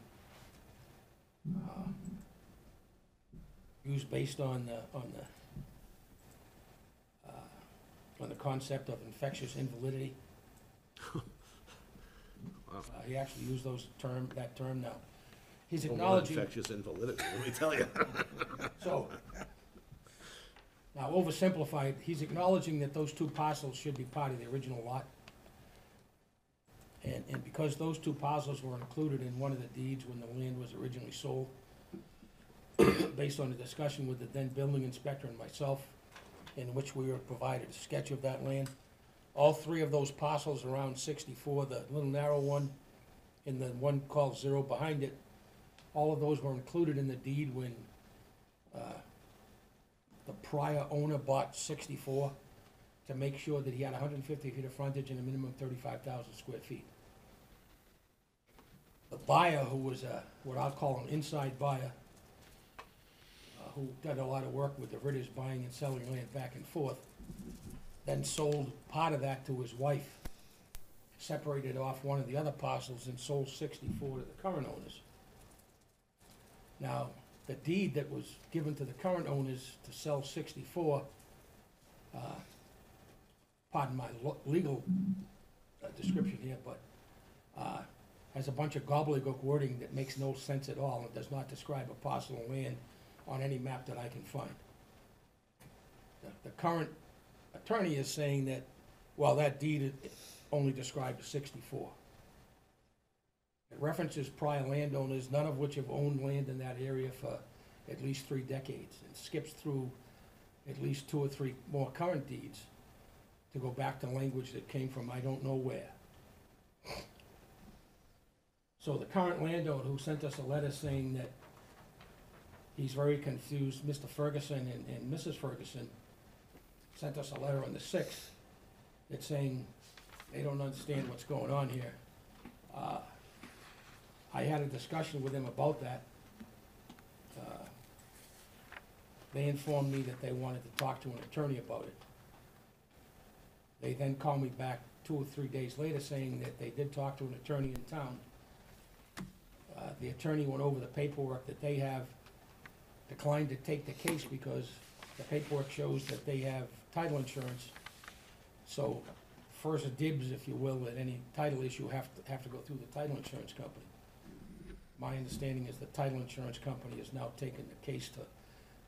used based on the concept of infectious invalidity. He actually used that term now. He's acknowledging. Infectious invalidity, let me tell you. So, now oversimplified, he's acknowledging that those two parcels should be part of the original lot. And because those two parcels were included in one of the deeds when the land was originally sold, based on a discussion with the then building inspector and myself, in which we were provided a sketch of that land, all three of those parcels around 64, the little narrow one, and the one called 0 behind it, all of those were included in the deed when the prior owner bought 64 to make sure that he had 150 feet of frontage and a minimum of 35,000 square feet. The buyer, who was what I'll call an inside buyer, who did a lot of work with the Ritters buying and selling land back and forth, then sold part of that to his wife, separated off one of the other parcels and sold 64 to the current owners. Now, the deed that was given to the current owners to sell 64, pardon my legal description here, but has a bunch of gobbledygook wording that makes no sense at all and does not describe a parcel of land on any map that I can find. The current attorney is saying that, well, that deed only describes 64. It references prior landowners, none of which have owned land in that area for at least 3 decades, and skips through at least 2 or 3 more current deeds to go back to language that came from I don't know where. So the current landowner who sent us a letter saying that he's very confused, Mr. Ferguson and Mrs. Ferguson, sent us a letter on the 6th that's saying they don't understand what's going on here. I had a discussion with them about that. They informed me that they wanted to talk to an attorney about it. They then called me back 2 or 3 days later saying that they did talk to an attorney in town. The attorney went over the paperwork that they have, declined to take the case because the paperwork shows that they have title insurance. So first dibs, if you will, at any title issue have to go through the title insurance company. My understanding is the title insurance company has now taken the case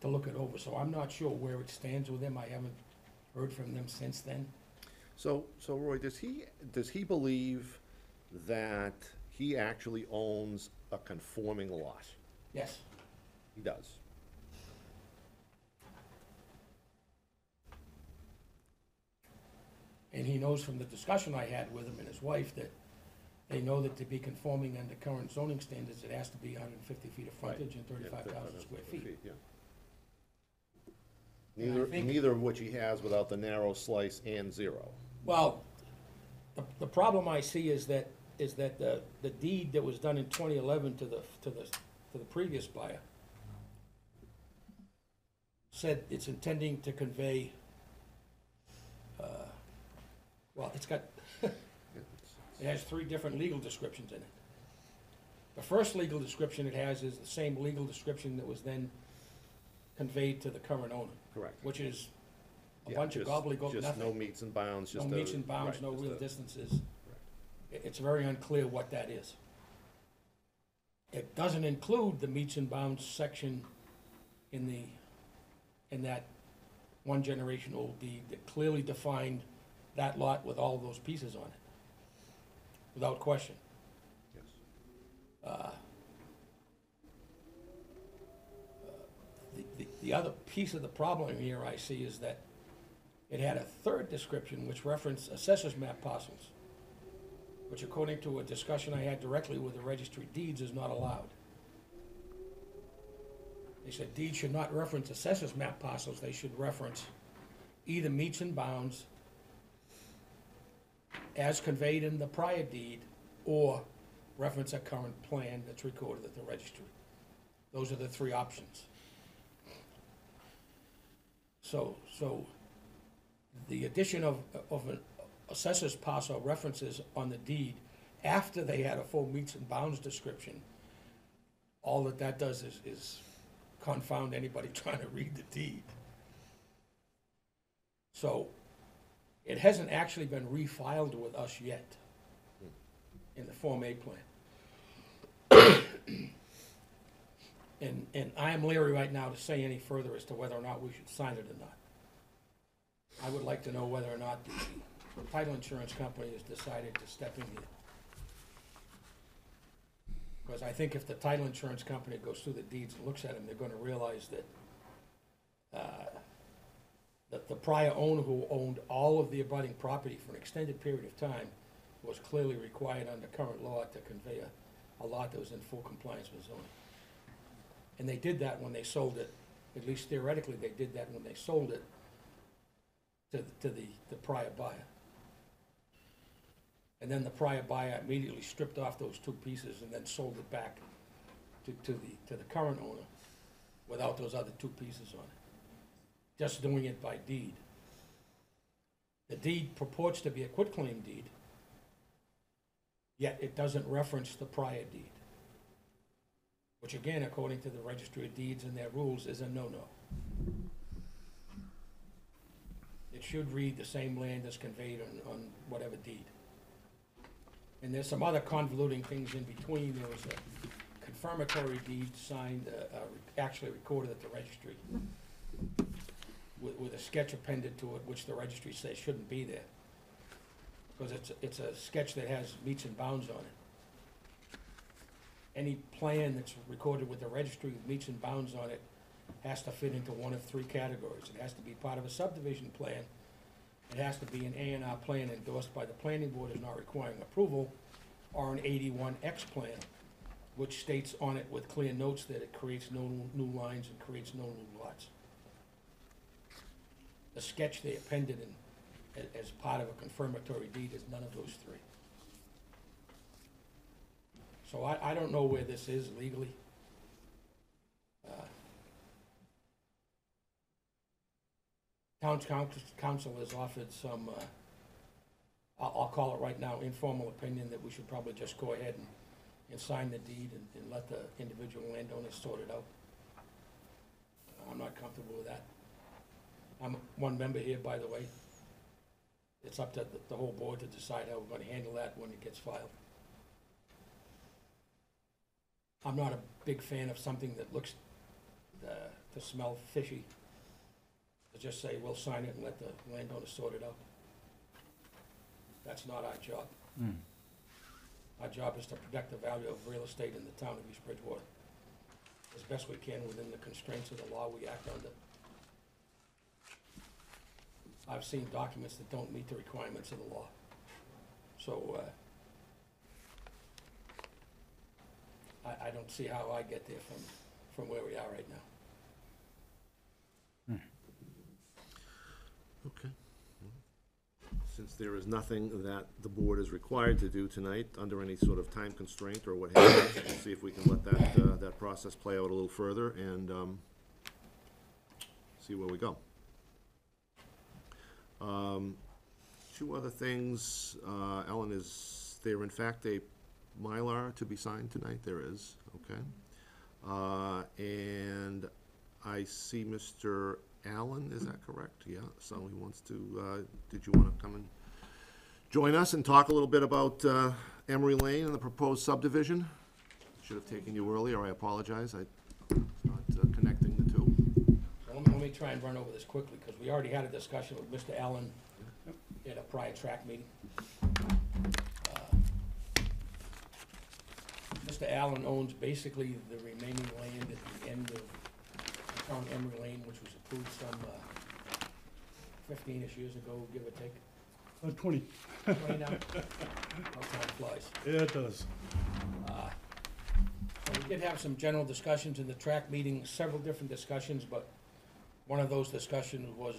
to look it over. So I'm not sure where it stands with them. I haven't heard from them since then. So Roy, does he believe that he actually owns a conforming lot? Yes. He does. And he knows from the discussion I had with him and his wife that they know that to be conforming under current zoning standards, it has to be 150 feet of frontage and 35,000 square feet. Yeah. And I Neither, think- neither of which he has without the narrow slice and 0. Well, the problem I see is that the deed that was done in 2011 to the previous buyer said it's intending to convey, well, it's got, it has 3 different legal descriptions in it. The first legal description it has is the same legal description that was then conveyed to the current owner, Correct. which is a Yeah, bunch of just- gobbledygook, Just nothing. no meets and bounds, No just meets and bounds, right, no just real a- distances. It's very unclear what that is. It doesn't include the meets and bounds section in that one generation old deed that clearly defined that lot with all of those pieces on it, without question. Yes. The other piece of the problem here I see is that it had a third description which referenced assessor's map parcels, which according to a discussion I had directly with the registry of deeds is not allowed. They said deeds should not reference assessor's map parcels, they should reference either meets and bounds as conveyed in the prior deed, or reference a current plan that's recorded at the registry. Those are the 3 options. So the addition of an assessor's parcel references on the deed after they had a full meets and bounds description, all that does is confound anybody trying to read the deed. So it hasn't actually been refiled with us yet in the Form A plan. And I am leery right now to say any further as to whether or not we should sign it or not. I would like to know whether or not the title insurance company has decided to step in here. Because I think if the title insurance company goes through the deeds and looks at them, they're gonna realize that the prior owner who owned all of the abutting property for an extended period of time was clearly required under current law to convey a lot that was in full compliance with zoning. And they did that when they sold it, at least theoretically, they did that when they sold it to the prior buyer. And then the prior buyer immediately stripped off those 2 pieces and then sold it back to the current owner without those other 2 pieces on it, just doing it by deed. The deed purports to be a quitclaim deed, yet it doesn't reference the prior deed, which again, according to the Registry of Deeds and their rules, is a no-no. It should read the same land as conveyed on whatever deed. And there's some other convoluting things in between. There was a confirmatory deed signed, actually recorded at the registry, with a sketch appended to it, which the registry says shouldn't be there, because it's a sketch that has meets and bounds on it. Any plan that's recorded with the registry with meets and bounds on it has to fit into one of 3 categories. It has to be part of a subdivision plan, it has to be an A&R plan endorsed by the planning board as not requiring approval, or an 81X plan, which states on it with clear notes that it creates no new lines and creates no new lots. The sketch they appended as part of a confirmatory deed is none of those 3. So I don't know where this is legally. Town council has offered some, I'll call it right now, informal opinion that we should probably just go ahead and sign the deed and let the individual landowners sort it out. I'm not comfortable with that. I'm one member here, by the way. It's up to the whole board to decide how we're gonna handle that when it gets filed. I'm not a big fan of something that looks to smell fishy. To just say, we'll sign it and let the landowner sort it out. That's not our job. Our job is to protect the value of real estate in the town of East Bridgewater as best we can within the constraints of the law we act under. I've seen documents that don't meet the requirements of the law. So, I don't see how I get there from where we are right now. Okay. Since there is nothing that the board is required to do tonight, under any sort of time constraint or what have you, we'll see if we can let that process play out a little further and see where we go. Two other things. Ellen, is there in fact a Mylar to be signed tonight? There is, okay. And I see Mr. Allen, is that correct? Yeah, so he wants to, did you want to come and join us and talk a little bit about Emery Lane and the proposed subdivision? Should have taken you earlier, I apologize, I was not connecting the two. So let me try and run over this quickly, because we already had a discussion with Mr. Allen at a prior track meeting. Mr. Allen owns basically the remaining land at the end of town Emery Lane, which was approved some 15-ish years ago, give or take. 20. 20 now? How time flies. Yeah, it does. So we did have some general discussions in the track meeting, several different discussions, but one of those discussions was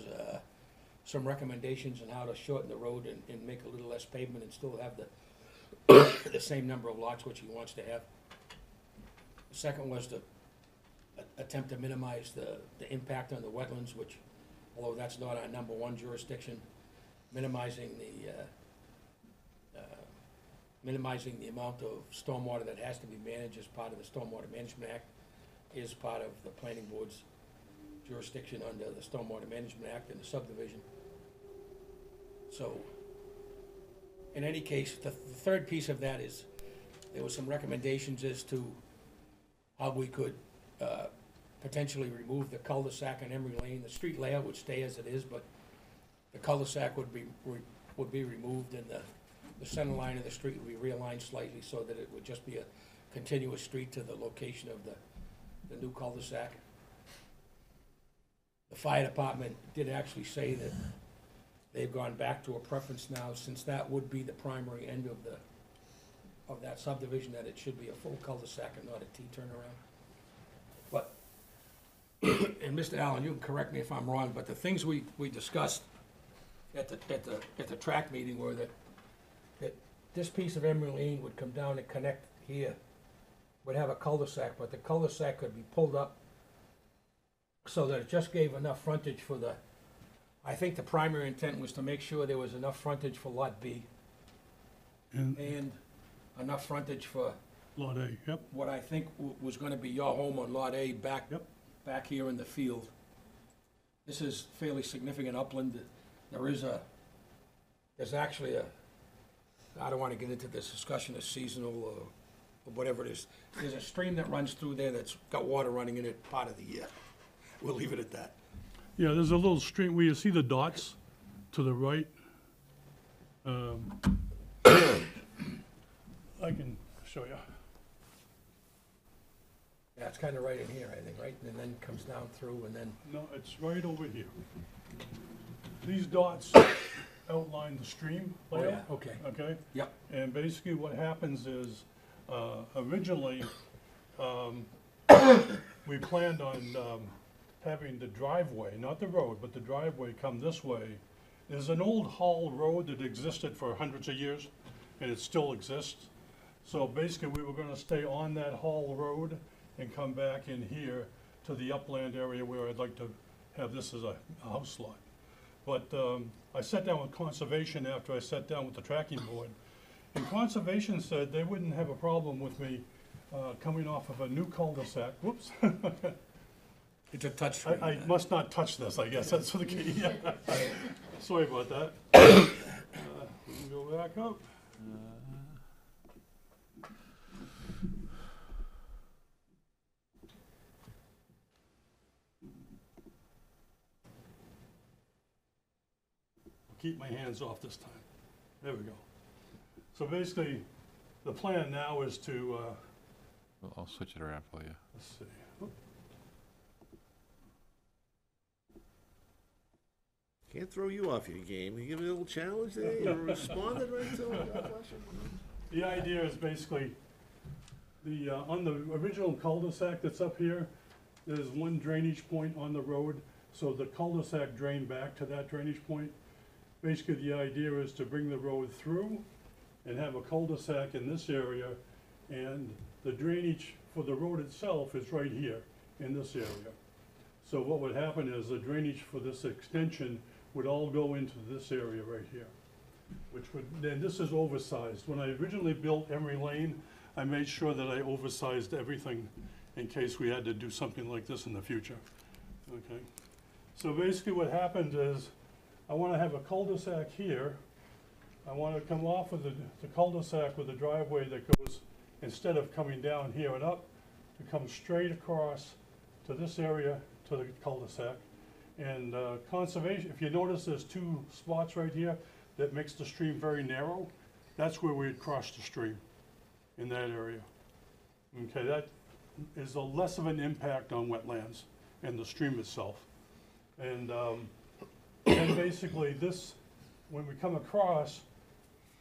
some recommendations on how to shorten the road and make a little less pavement and still have the same number of lots which he wants to have. The second was to attempt to minimize the impact on the wetlands, which, although that's not our number one jurisdiction, minimizing the amount of stormwater that has to be managed as part of the Stormwater Management Act is part of the planning board's jurisdiction under the Stormwater Management Act and the subdivision. So, in any case, the third piece of that is, there were some recommendations as to how we could potentially remove the cul-de-sac on Emery Lane. The street layout would stay as it is, but the cul-de-sac would be removed, and the center line of the street would be realigned slightly so that it would just be a continuous street to the location of the new cul-de-sac. The fire department did actually say that they've gone back to a preference now, since that would be the primary end of that subdivision, that it should be a full cul-de-sac and not a T-turnaround. But, and Mr. Allen, you can correct me if I'm wrong, but the things we discussed at the track meeting were that this piece of Emery Lane would come down and connect here, would have a cul-de-sac, but the cul-de-sac could be pulled up so that it just gave enough frontage for I think the primary intent was to make sure there was enough frontage for Lot B and enough frontage for Lot A, yep. what I think was gonna be your home on Lot A back here in the field. This is fairly significant upland. There's actually I don't wanna get into this discussion of seasonal or whatever it is. There's a stream that runs through there that's got water running in it part of the year. We'll leave it at that. Yeah, there's a little stream where you see the dots to the right. I can show you. Yeah, it's kinda right in here, I think, right? And then comes down through and then, No, it's right over here. These dots outline the stream oh layout. yeah, okay, Okay? yep, And basically what happens is, originally, we planned on having the driveway, not the road, but the driveway come this way. There's an old haul road that existed for hundreds of years, and it still exists. So basically, we were gonna stay on that haul road and come back in here to the upland area where I'd like to have this as a house lot. But I sat down with Conservation after I sat down with the tracking board, and Conservation said they wouldn't have a problem with me coming off of a new cul-de-sac. Whoops. it's a touch screen. I must not touch this, I guess, that's the key. Sorry about that. We can go back up. Keep my hands off this time. There we go. So basically, the plan now is to, I'll switch it around for you. let's see. Oop. Can't throw you off your game. You give me a little challenge there, you responded right to it. God bless you. The idea is basically, on the original cul-de-sac that's up here, there's one drainage point on the road, so the cul-de-sac drained back to that drainage point. Basically, the idea is to bring the road through and have a cul-de-sac in this area, and the drainage for the road itself is right here in this area. So what would happen is the drainage for this extension would all go into this area right here, which would, then this is oversized. When I originally built Emery Lane, I made sure that I oversized everything in case we had to do something like this in the future, okay? So basically what happened is, I wanna have a cul-de-sac here. I wanna come off of the cul-de-sac with a driveway that goes, instead of coming down here and up, to come straight across to this area, to the cul-de-sac. And conservation, if you notice, there's two spots right here that makes the stream very narrow. That's where we'd cross the stream, in that area. Okay, that is a less of an impact on wetlands and the stream itself. And then basically this, when we come across,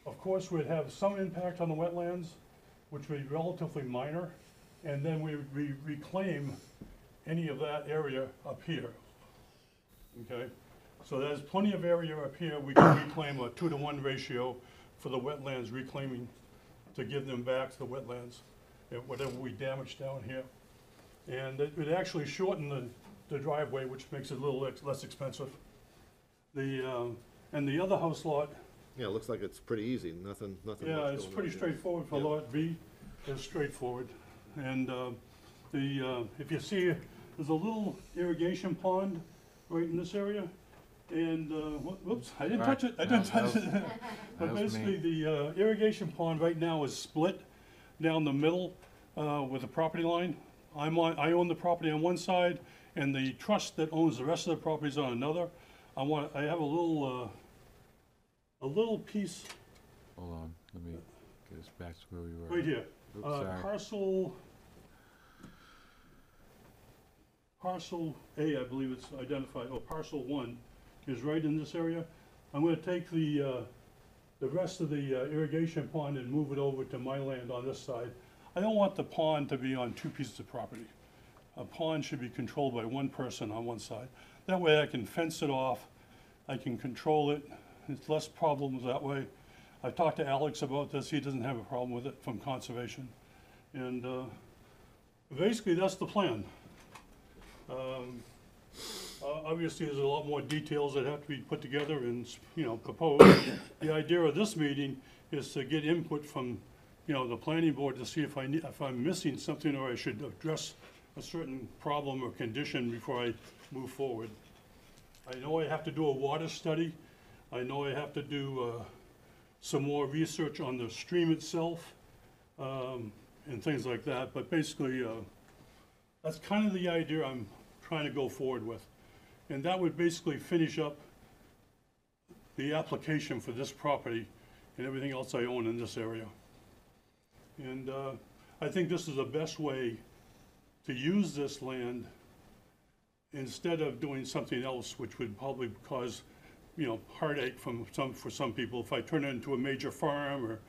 of course, we'd have some impact on the wetlands, which would be relatively minor, and then we reclaim any of that area up here. Okay, so there's plenty of area up here. We can reclaim a 2-to-1 ratio for the wetlands, reclaiming to give them back to the wetlands, whatever we damage down here. And it would actually shorten the driveway, which makes it a little less expensive. And the other house lot, Yeah, it looks like it's pretty easy, nothing much going yeah, on it's pretty here. straightforward for Yeah. lot B. It's straightforward. And if you see, there's a little irrigation pond right in this area. And, whoops, I didn't touch it, I didn't touch it. But that was me. basically, the irrigation pond right now is split down the middle with the property line. I own the property on one side, and the trust that owns the rest of the property is on another. I have a little piece Hold on, let me get us back to where we were. right here. Oops, sorry. Parcel A, I believe it's identified, oh, parcel 1 is right in this area. I'm gonna take the rest of the irrigation pond and move it over to my land on this side. I don't want the pond to be on two pieces of property. A pond should be controlled by one person on one side. That way I can fence it off, I can control it, it's less problems that way. I've talked to Alex about this, he doesn't have a problem with it from conservation. And basically, that's the plan. Obviously, there's a lot more details that have to be put together and, proposed. The idea of this meeting is to get input from, the planning board to see if I'm missing something or I should address a certain problem or condition before I move forward. I know I have to do a water study. I know I have to do some more research on the stream itself, and things like that, but basically, that's kind of the idea I'm trying to go forward with. And that would basically finish up the application for this property and everything else I own in this area. And I think this is the best way to use this land instead of doing something else, which would probably cause, heartache for some people. If I turn it into a major farm or,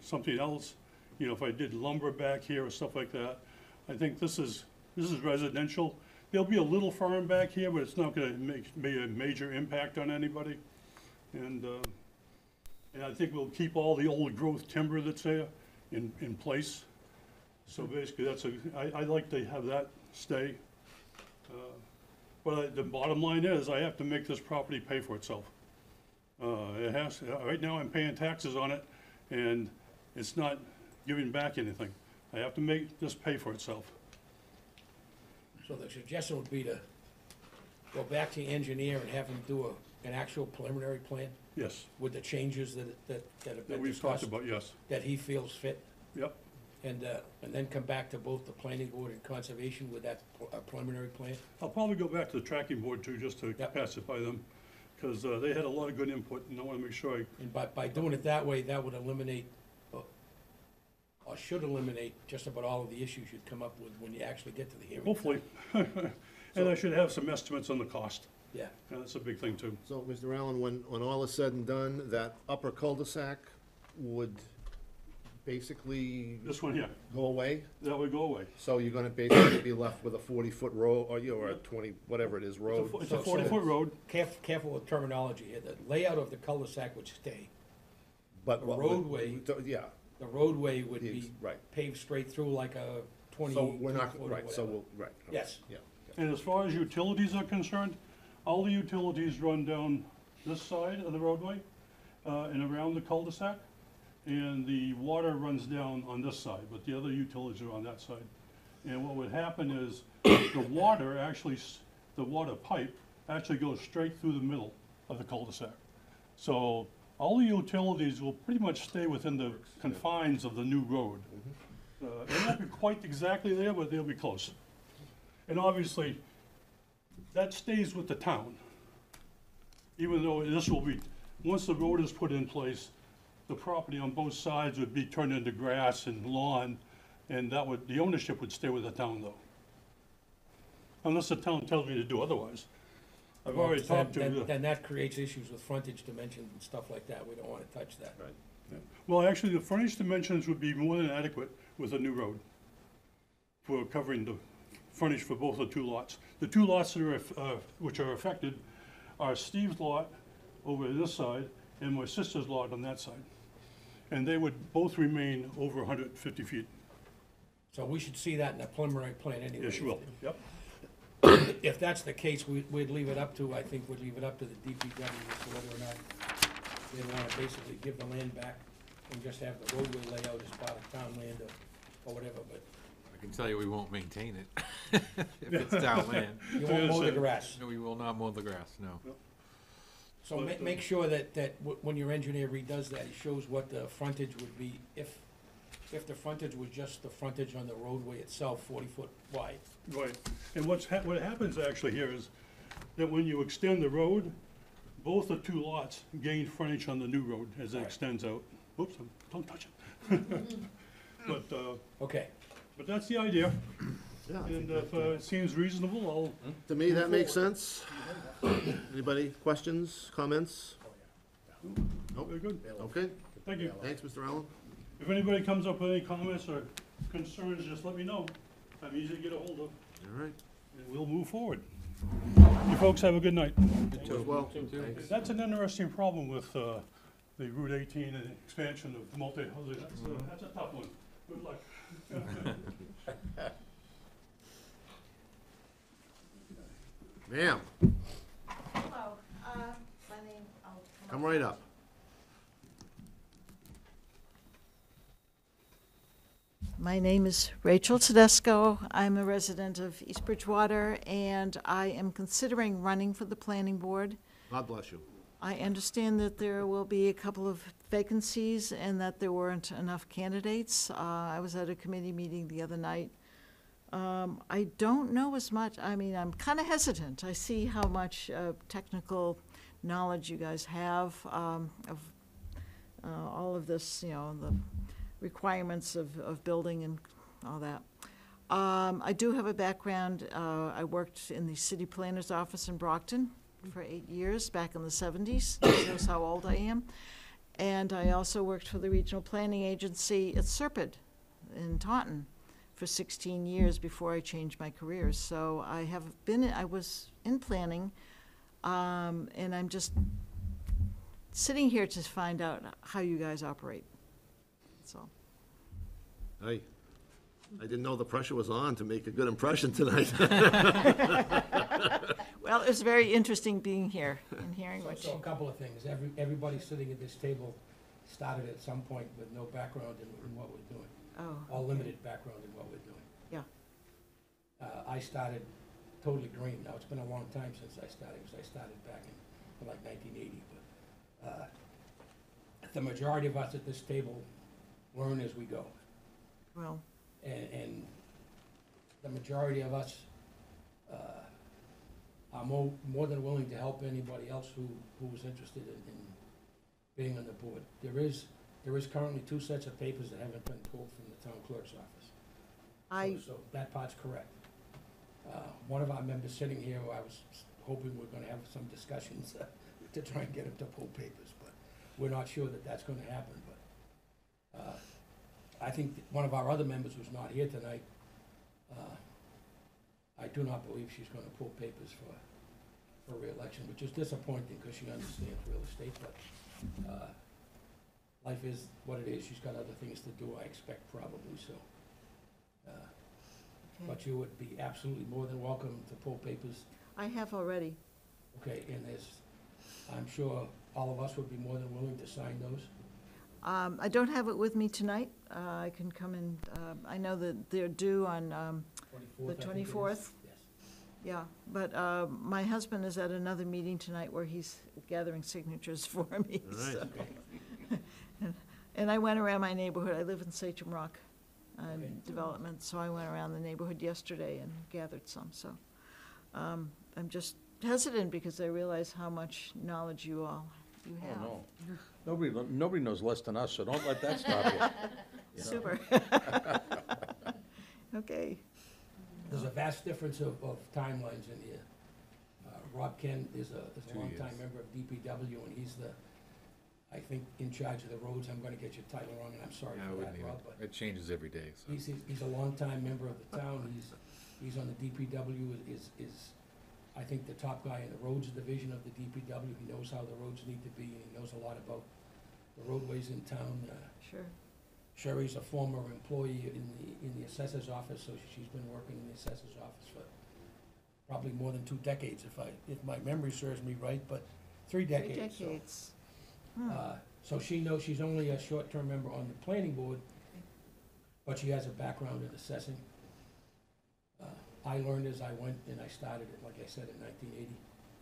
something else, if I did lumber back here or stuff like that. I think this is residential. There'll be a little farm back here, but it's not gonna make a major impact on anybody. And I think we'll keep all the old growth timber that's there in place. So basically, I like to have that stay. But the bottom line is, I have to make this property pay for itself. It has, right now I'm paying taxes on it, and it's not giving back anything. I have to make this pay for itself. So the suggestion would be to go back to the engineer and have him do an actual preliminary plan Yes, with the changes that have that been we've talked discussed, about, yes. that he feels fit, Yep, and then come back to both the planning board and conservation with that preliminary plan. I'll probably go back to the tracking board too, just to Yep. pacify them, because they had a lot of good input, and I wanna make sure And by doing it that way, that would eliminate, or should eliminate, just about all of the issues you'd come up with when you actually get to the hearing. hopefully. And I should have some estimates on the cost. Yeah. And that's a big thing too. So, Mr. Allen, when all is said and done, that upper cul-de-sac would basically This one here, go away? that would go away. So you're gonna basically be left with a 40-foot road, or a 20, whatever it is, road? It's a So- 40-foot road. Careful with terminology here. The layout of the cul-de-sac would stay. But the what would- roadway- Yeah, The roadway would be right. paved straight through like a 20 So we're not, foot or right, so whatever. we'll, right. okay, Yes. Yeah. And as far as utilities are concerned, all the utilities run down this side of the roadway and around the cul-de-sac. And the water runs down on this side, but the other utilities are on that side. And what would happen is the water actually, the water pipe actually goes straight through the middle of the cul-de-sac. So all the utilities will pretty much stay within the confines of the new road. It won't be quite exactly there, but they'll be close. And obviously, that stays with the town. Even though this will be, once the road is put in place, the property on both sides would be turned into grass and lawn, and that would, the ownership would stay with the town though. Unless the town tells me to do otherwise. I've already talked to the. Then that creates issues with frontage dimensions and stuff like that. We don't wanna touch that. Right. Well, actually, the frontage dimensions would be more than adequate with a new road for covering the frontage for both the two lots. The two lots that are, which are affected are Steve's lot over this side and my sister's lot on that side. And they would both remain over 150 feet. So we should see that in the preliminary plan anyway. Yes, you will. Yep. If that's the case, we'd leave it up to, I think we'd leave it up to the DPW as to whether or not they wanna basically give the land back and just have the roadway layout as part of town land or whatever, but I can tell you we won't maintain it if it's town land. you won't mow the grass. No, we will not mow the grass, no. So make sure that when your engineer redoes that, he shows what the frontage would be if the frontage was just the frontage on the roadway itself, 40-foot wide. Right. And what happens actually here is that when you extend the road, both the two lots gain frontage on the new road as it Right. extends out. Oops, don't touch it. But, Okay. but that's the idea. Yeah, I think And if it seems reasonable, to me, that makes sense. Anybody, questions, comments? I'll, very good. Okay, Thank you. thanks, Mr. Allen. If anybody comes up with any comments or concerns, just let me know. I'm easy to get a hold of, All right. and we'll move forward. You folks have a good night. You as well. And Thanks. that's an interesting problem with the Route 18 and expansion of multi-housing. That's a tough one. Good luck. Ma'am, Hello, my name, I'll come right up. My name is Rachel Tedesco. I'm a resident of East Bridgewater, and I am considering running for the planning board. God bless you. I understand that there will be a couple of vacancies and that there weren't enough candidates. I was at a committee meeting the other night. I don't know as much, I mean, I'm kind of hesitant. I see how much technical knowledge you guys have of all of this, you know, the requirements of building and all that. I do have a background, I worked in the city planner's office in Brockton for 8 years, back in the 70s, shows how old I am. And I also worked for the regional planning agency at Serpide in Taunton for 16 years before I changed my career. So I was in planning, and I'm just sitting here to find out how you guys operate. That's all. Hey, I didn't know the pressure was on to make a good impression tonight. Well, it's very interesting being here and hearing what So a you, couple of things. Everybody sitting at this table started at some point with no background in what we're doing, oh, or limited background in what we're doing. yeah. I started totally green. Now, it's been a long time since I started, because I started back in like 1980. But the majority of us at this table learn as we go. Well, And the majority of us are more than willing to help anybody else who is interested in being on the board. There is currently 2 sets of papers that haven't been pulled from the town clerk's office. So that part's correct. One of our members sitting here, who I was hoping we're gonna have some discussions to try and get him to pull papers, but we're not sure that that's gonna happen, but, I think that one of our other members who's not here tonight, I do not believe she's gonna pull papers for reelection, which is disappointing, because she understands real estate, but, life is what it is. She's got other things to do, I expect, probably, so. But you would be absolutely more than welcome to pull papers. I have already. Okay, and I'm sure all of us would be more than willing to sign those. I don't have it with me tonight. I can come in, I know that they're due on, the 24th. Yes. Yeah, but my husband is at another meeting tonight where he's gathering signatures for me. All right. so. And I went around my neighborhood. I live in Sachem Rock Okay. Development, so I went around the neighborhood yesterday and gathered some, so. I'm just hesitant because I realize how much knowledge you Oh, have. no. Nobody knows less than us, so don't let that stop you. Super. Okay. There's a vast difference of timelines in here. Rob Ken is a 2 longtime years. member of DPW, and he's I think, in charge of the roads. I'm gonna get your title wrong, and I'm sorry I for wouldn't that, even, Rob, but it changes every day, so. he's a longtime member of the town. He's on the DPW, is, I think, the top guy in the roads division of the DPW. He knows how the roads need to be, and he knows a lot about the roadways in town. Sure. Sherry's a former employee in the assessor's office, so she's been working in the assessor's office for probably more than 2 decades, if my memory serves me right, but 3 3 decades. so, decades. So she knows she's only a short-term member on the planning board, but she has a background in assessing. I learned as I went, and I started it, like I said, in 1980.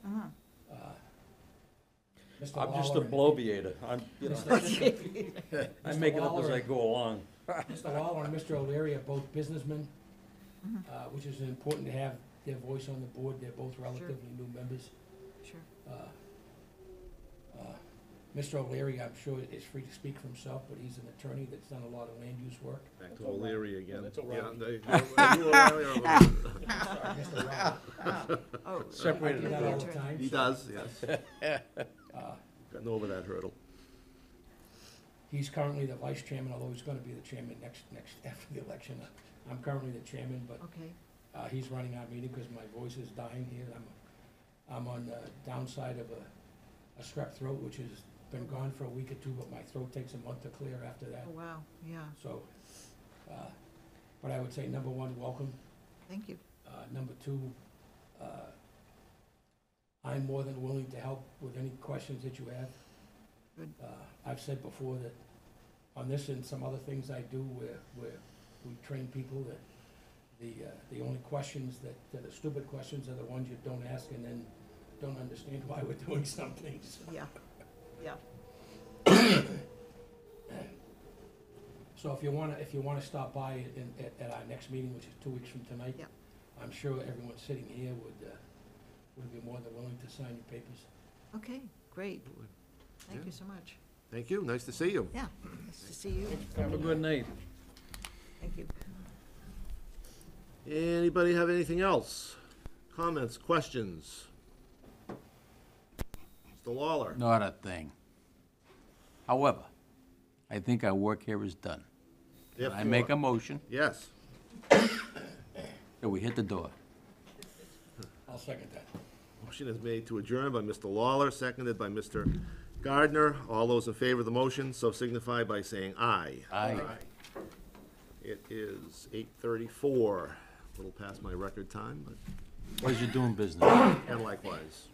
Uh-huh. Mr. I'm just a Lawler and- bloviator. I make it up as I Mr. go along. Mr. Lawler and Mr. O'Leary are both businessmen, which is important to have their voice on the board. They're both relatively new members. Sure. Mr. O'Leary, I'm sure, is free to speak for himself, but he's an attorney that's done a lot of land use work. Back to O'Leary again. That's O'Reilly. Yeah, you O'Reilly or O'Leary? Sorry, Mr. O'Reilly. Oh. Separated I do that all the time. He so, does, yes. Gotten over that hurdle. He's currently the vice chairman, although he's gonna be the chairman next, after the election. I'm currently the chairman, but Okay. he's running our meeting because my voice is dying here. I'm on the downside of a strep throat, which has been gone for a week or two, but my throat takes a month to clear after that. Oh, wow, yeah, So, but I would say, number one, welcome. thank you. Number two, I'm more than willing to help with any questions that you have. Good. I've said before that on this and some other things I do where we train people that the only questions that are stupid questions are the ones you don't ask and then don't understand why we're doing some things. Yeah, yeah. So if you wanna stop by at our next meeting, which is 2 weeks from tonight. Yep. I'm sure everyone sitting here would be more than willing to sign your papers. Okay, great. Thank Yeah. you so much. Thank you, nice to see you. Yeah, nice to see you. Have a good night. Thank you. Anybody have anything else? Comments, questions? Mr. Lawler? Not a thing. However, I think our work here is done. I make a motion Yes. that we hit the door. I'll second that. Motion is made to adjourn by Mr. Lawler, seconded by Mr. Gardner. All those in favor of the motion, so signify by saying aye. Aye. It is 8:34, a little past my record time, but, Pleasure doing business. and likewise.